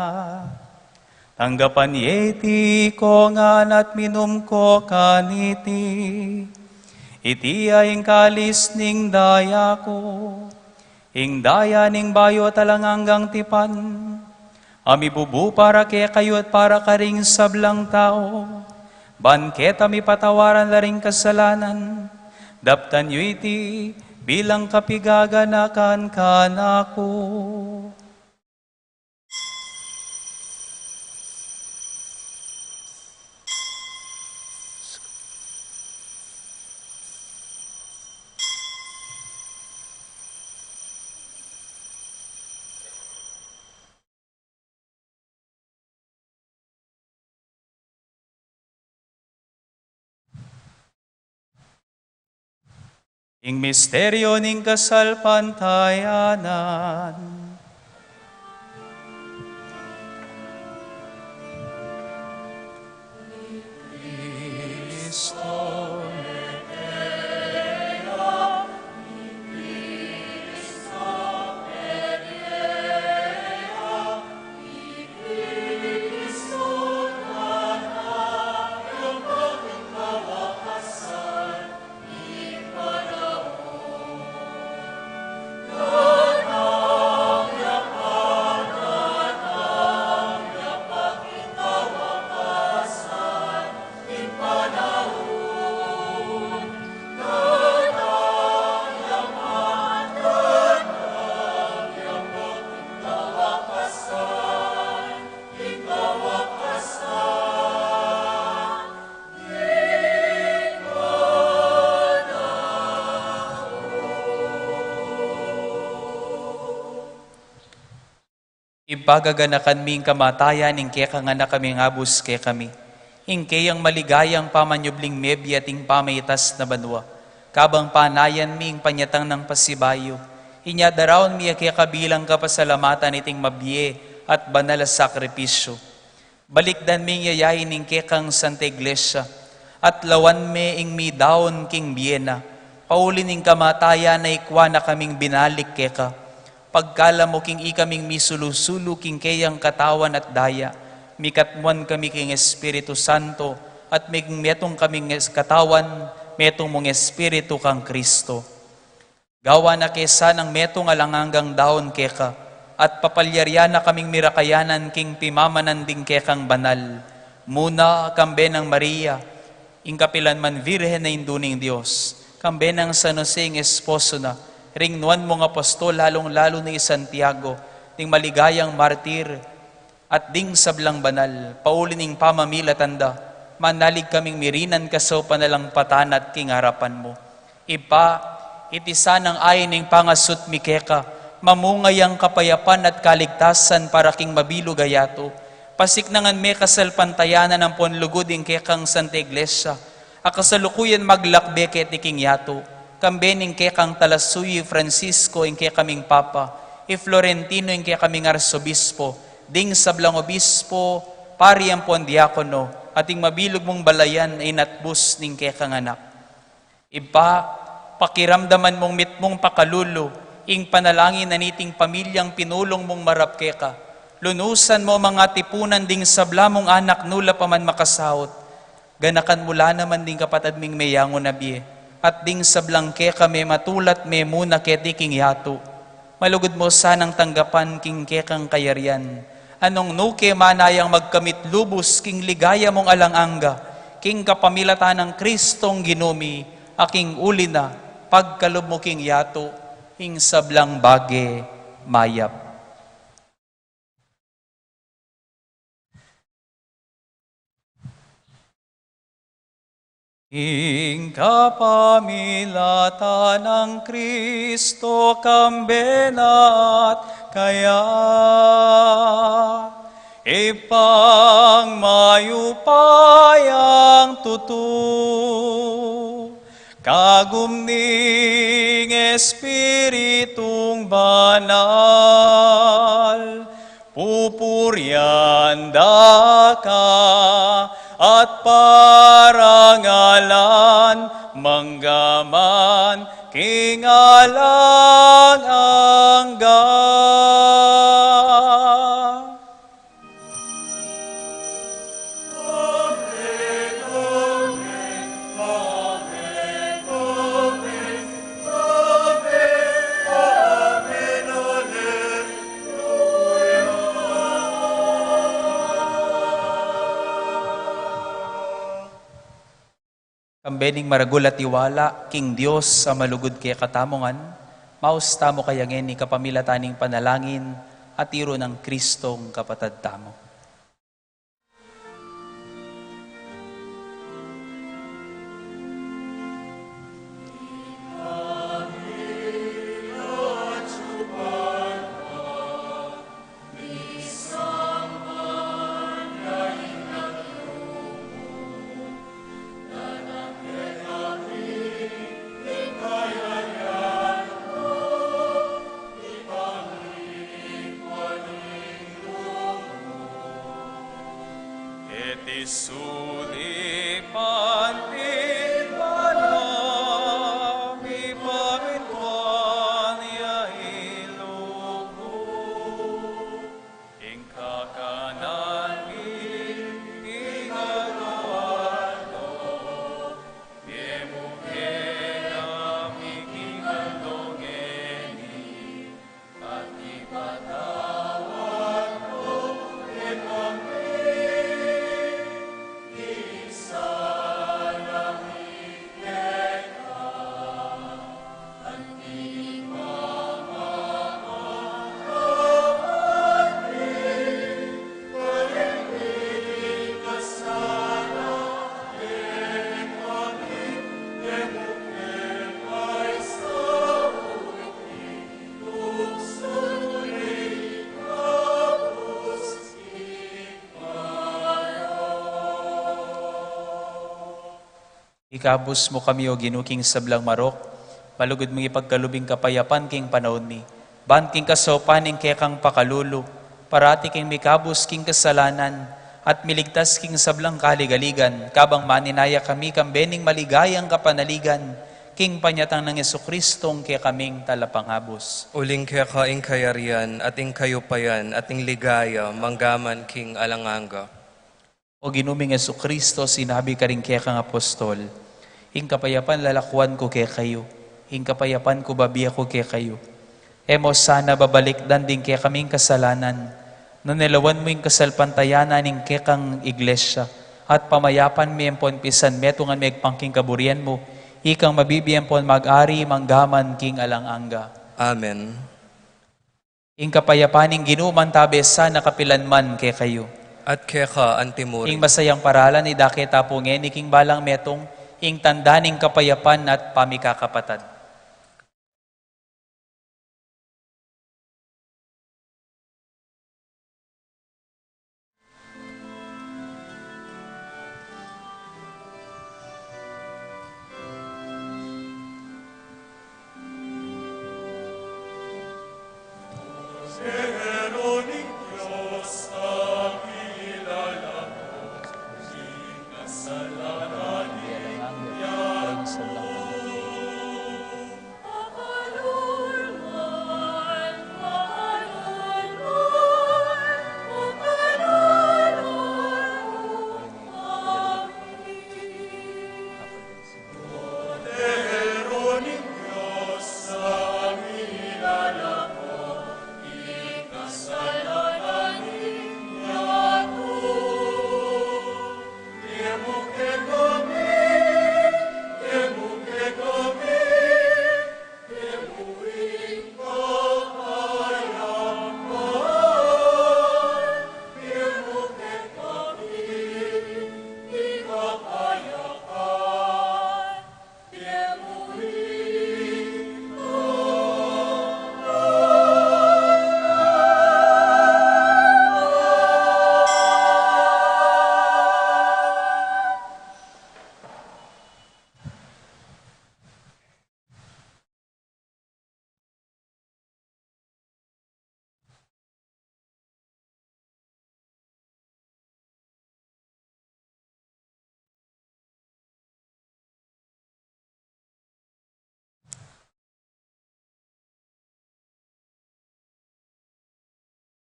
Speaker 3: Tanggapan yeti ko ngan at minum ko kaniti, iti ay kalis ning daya ko, ing daya ning bayo talanganggang tipan, ami bubu para kaya kayo at para karing sablang tao, banket ami patawaran na ring kasalanan, daptan yu iti bilang kapigaganakan kanako. Ing misteryo ning kasalpantayanan. Ipagaganakan ming kamatayan, ing kaya nga na kami ngabus kaya kami. Ing kayang maligayang pamanyubling mebi at ing pamaitas na banwa. Kabang panayan ming panyatang ng pasibayo. Inyadaraon miya kaya kabilang kapasalamatan iting mabye at banal na sakripisyo. Balikdan ming yayain ing kaya kang Santa Iglesia. At lawan me ing mi daon king biyena. Paulin ing kamatayan na ikwa na kaming binalik kaya ka. Pagkala mo king ikaming misulu-sulu king kayang katawan at daya, mikatmuan kami king Espiritu Santo, at metong kaming katawan, metong mong Espiritu kang Kristo. Gawa na kesa ng metong alanganggang daon keka, at papalyarya na kaming mirakayanan king pimamanan ding kekang banal. Muna kambe ng Maria, ing kapilan man Virhen na induning Diyos, kambe ng San Jose ing esposo na, ringnuan mong apostol, lalong-lalo ni Santiago, ding maligayang martir, at ding sablang banal, paulining pamamilatanda, manalig kaming mirinan kaso panalang patanat king harapan mo. Itisa ng ayining pangasut mikeka, mamungayang kapayapan at kaligtasan para king mabilo gayato, pasiknangan me kasalpantayanan ng ponlugod ing kekang Santa Iglesia, akasalukuyan maglakbe ket king yato, kambening kaya kang Talasuy Francisco, ing kaya kaming Papa, Florentino, ing kaya kaming Arsobispo, ding sablang Obispo, pariyang pon diakono, ating mabilog mong balayan ay natbus ning kaya kang anak. Pakiramdaman mong mitmong pakalulo, ing panalangin na niting pamilyang pinulong mong marap keka. Lunusan mo mga tipunan ding sabla mong anak nula pa man makasahot. Ganakan mula naman ding kapatad ming mayango na biye. At ding sablang ke kami matulat me muna ketiking yato. malugod mo sanang tanggapan king kekang kayarian. Anong nuke manayang magkamit lubos king ligaya mong alanganga, king kapamilatan ng Kristong ginumi, aking uli na, pagkalob mo king yato, ing sablang bage mayap. Ing kapamilatan ng Kristo kambenat kaya ipang mayupayang tutu kagumning Espiritong banal pupuryan da ka at parangalan manggaman kingalang angga. Kambening maragul at iwala, King Diyos sa malugod kaya katamongan, maus tamo kaya ni kapamilataning panalangin at iro ng Kristong kapatad tamo. Ikabus mo kami o ginuking sablang marok, malugod mong ipagkalubing kapayapan king panahon mi. Ban king kasopan ing kekang pakalulu, parati king mikabus king kasalanan, at miligtas king sablang kaligaligan, kabang maninaya kami kambening maligayang kapanaligan, king panyatang ng Jesukristong kaya kaming talapanghabos.
Speaker 2: Uling kaya ka ing kayarian at ing kayupayan at ing ligaya manggaman king alanganga.
Speaker 3: O ginuming Jesucristo, sinabi ka rin kaya kang apostol, ing kapayapan lalakwan ko kaya kayo, ing kapayapan ko babiya ko kaya kayo. Emo sana babalik din kaya kaming kasalanan, no nilawan mo yung kasalpantayanan ing kaya kang iglesia, at pamayapan mi empon pisan metungan may pangking kaburian mo, ikang mabibiyempon mag-ari manggaman king alanganga.
Speaker 2: Amen.
Speaker 3: Ing kapayapan ing ginuman tabe sana kapilanman kaya kayo.
Speaker 2: At kaya ka antimuri.
Speaker 3: Ing masayang paralan ni dake tapungen, iking balang metong, ing tandaning kapayapan at pamikakapatad.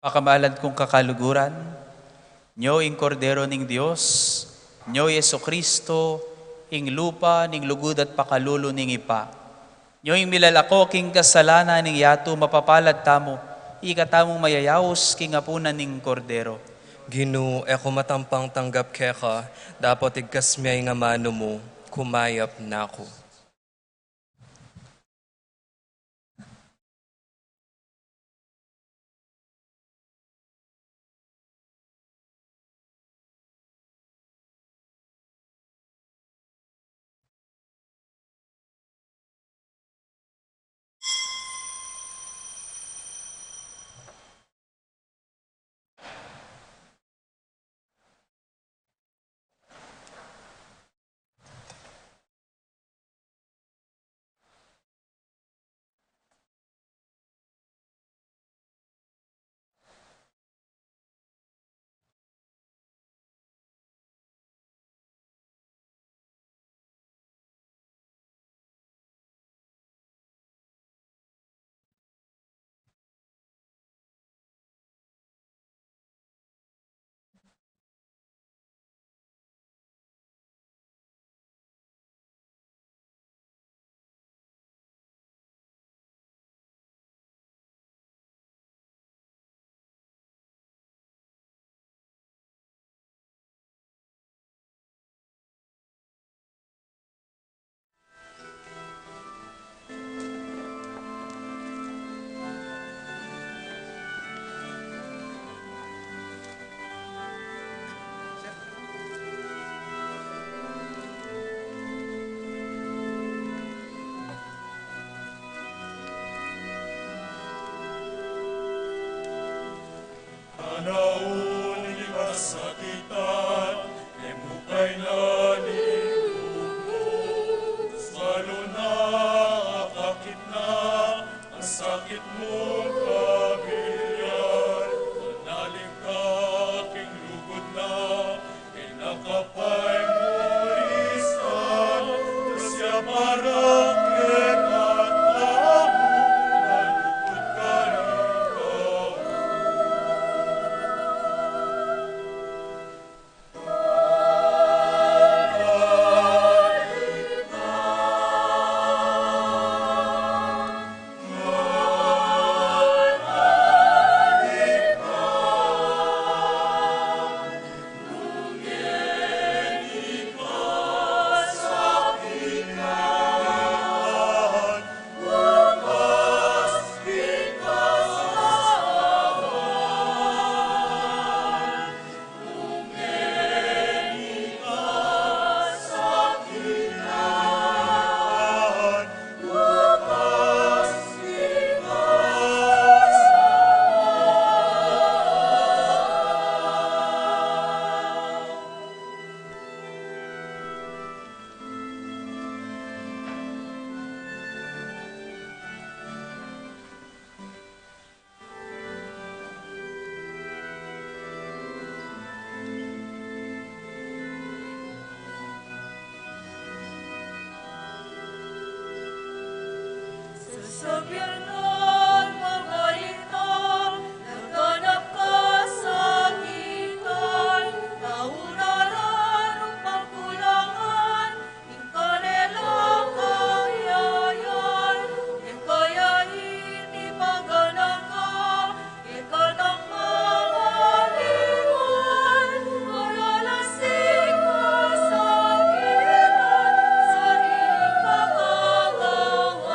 Speaker 3: Makamahalad kong kakaluguran, Nyo ing Kordero ning Dios, Nyo Yesu Kristo, ing lupa ning lugod at pakalulo ning ipa. Nyo ing milalako king kasalanan ning yato mapapalad tamo, ikatamong mayayaos king apunan ning Kordero.
Speaker 2: Ginoo, eko matampang tanggap keka, dapat igkas miyay nga mano mo, kumayap na ako.
Speaker 4: Naun ikasakitan, emukay na nilubos. Lalo na akakit na ang sakit mong kabilyan. Manaling ka aking lugod na, kinakapay mo isan. Kasya marakit at amo, malugod ka ikaw. Sa biyernon, mamarito, nagganap ka sa gitan, naunaran ang pagkulangan, ingkanela kayayan, ikayain ipaganap ka, ikanang mangaliwan, maralasing ka sa gitan, sa iyong kakagawan.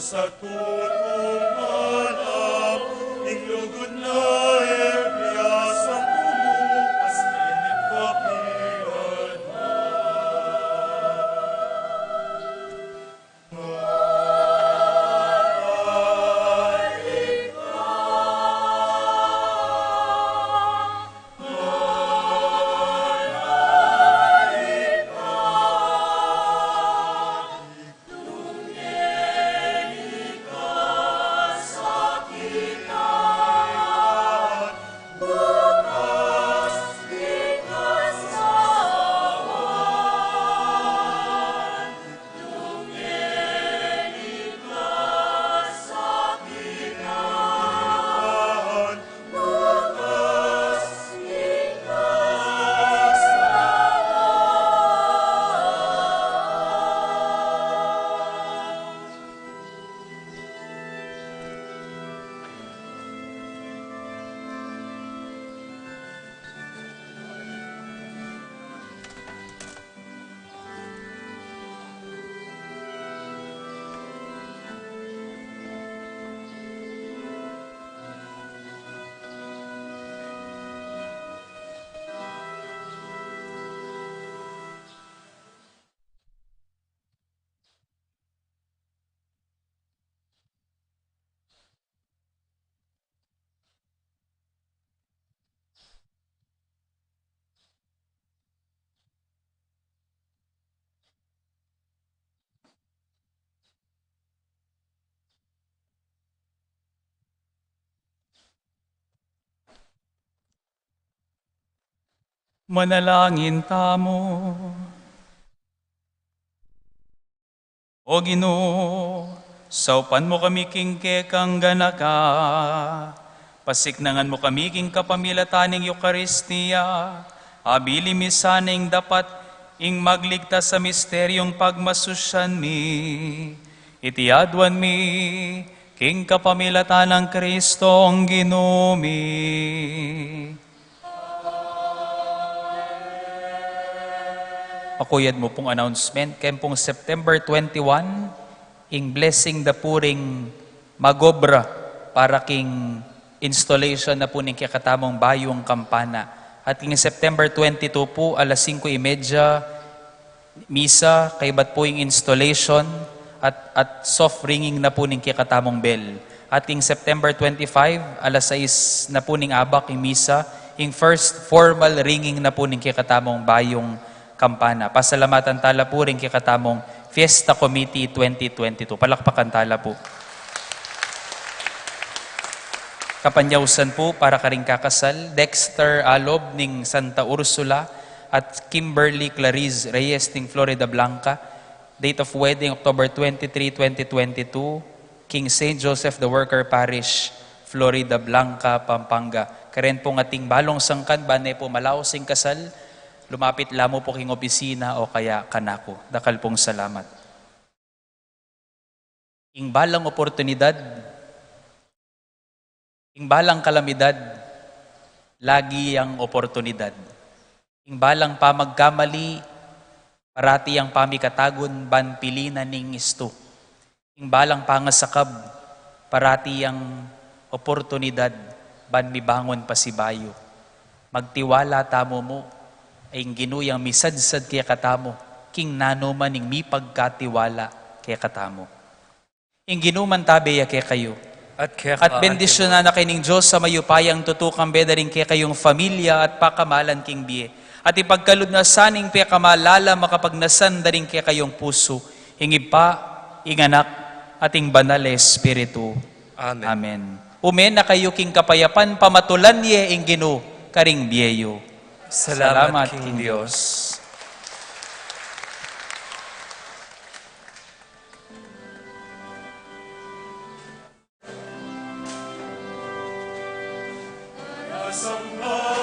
Speaker 7: sa tutumalam, inglugod na Elias ang bumukas, init kapilan
Speaker 3: Manalangin tamo. O Ginoo, saupan mo kami king kekang ganaka. Pasiknangan mo kami king kapamilataning Eucharistia. Abili mi saning dapat ing magligtas sa misteryong pagmasusyan mi. Itiadwan mi king kapamilatanang Kristo ang Ginoo mi. Pakuyad mo pong announcement, kaya pong September 21, ing blessing the puring magobra para king installation na po ning kakatamong bayong kampana. At king September 22 po, alas 5:30, misa, kay bat po ing installation at soft ringing na po ning kakatamong bell. At king September 25, alas 6 na po ning abak ing misa, ing first formal ringing na po ning kakatamong bayong kampana. Pasalamatan tala po rin kikatamong Fiesta Committee 2022. Palakpakan tala po. Kapanyawsan po para karing kakasal, Dexter Alob ning Santa Ursula at Kimberly Clarice Reyes ning Florida Blanca. Date of wedding, October 23, 2022. King St. Joseph the Worker Parish, Florida Blanca, Pampanga. Karen po ating balong sangkan, banay po malaw sing kasal. Lumapit lamo po king opisina o kaya kanako. Dakal pong salamat. Ing balang oportunidad, ing balang kalamidad, lagi ang oportunidad. Ing balang pamagkamali, parati ang pamikatagon, ban pilinan ning isto. Ing balang pangasakab, parati ang oportunidad, ban mibangon pa si bayo. Magtiwala tamo mo, ay ginuyang misadsad kaya katamo, king nano maning mi pagkatiwala kaya katamo. Ing ginuman tabeya kaya kayo. At bendisyon na kay ning Diyos sa mayupayang tutukang bedaring kaya kayong familia at pakamalan king biye. At ipagkalod na saning kaya kamalala makapagnasan daring kaya kayong puso. Ing ipa, ing anak, at ing banal Espiritu.
Speaker 2: Amen.
Speaker 3: Amen. Umen na kayo king kapayapan pamatulan niya ing ginu karing biyeyo.
Speaker 2: Salamat, King Diyos.
Speaker 7: Asamba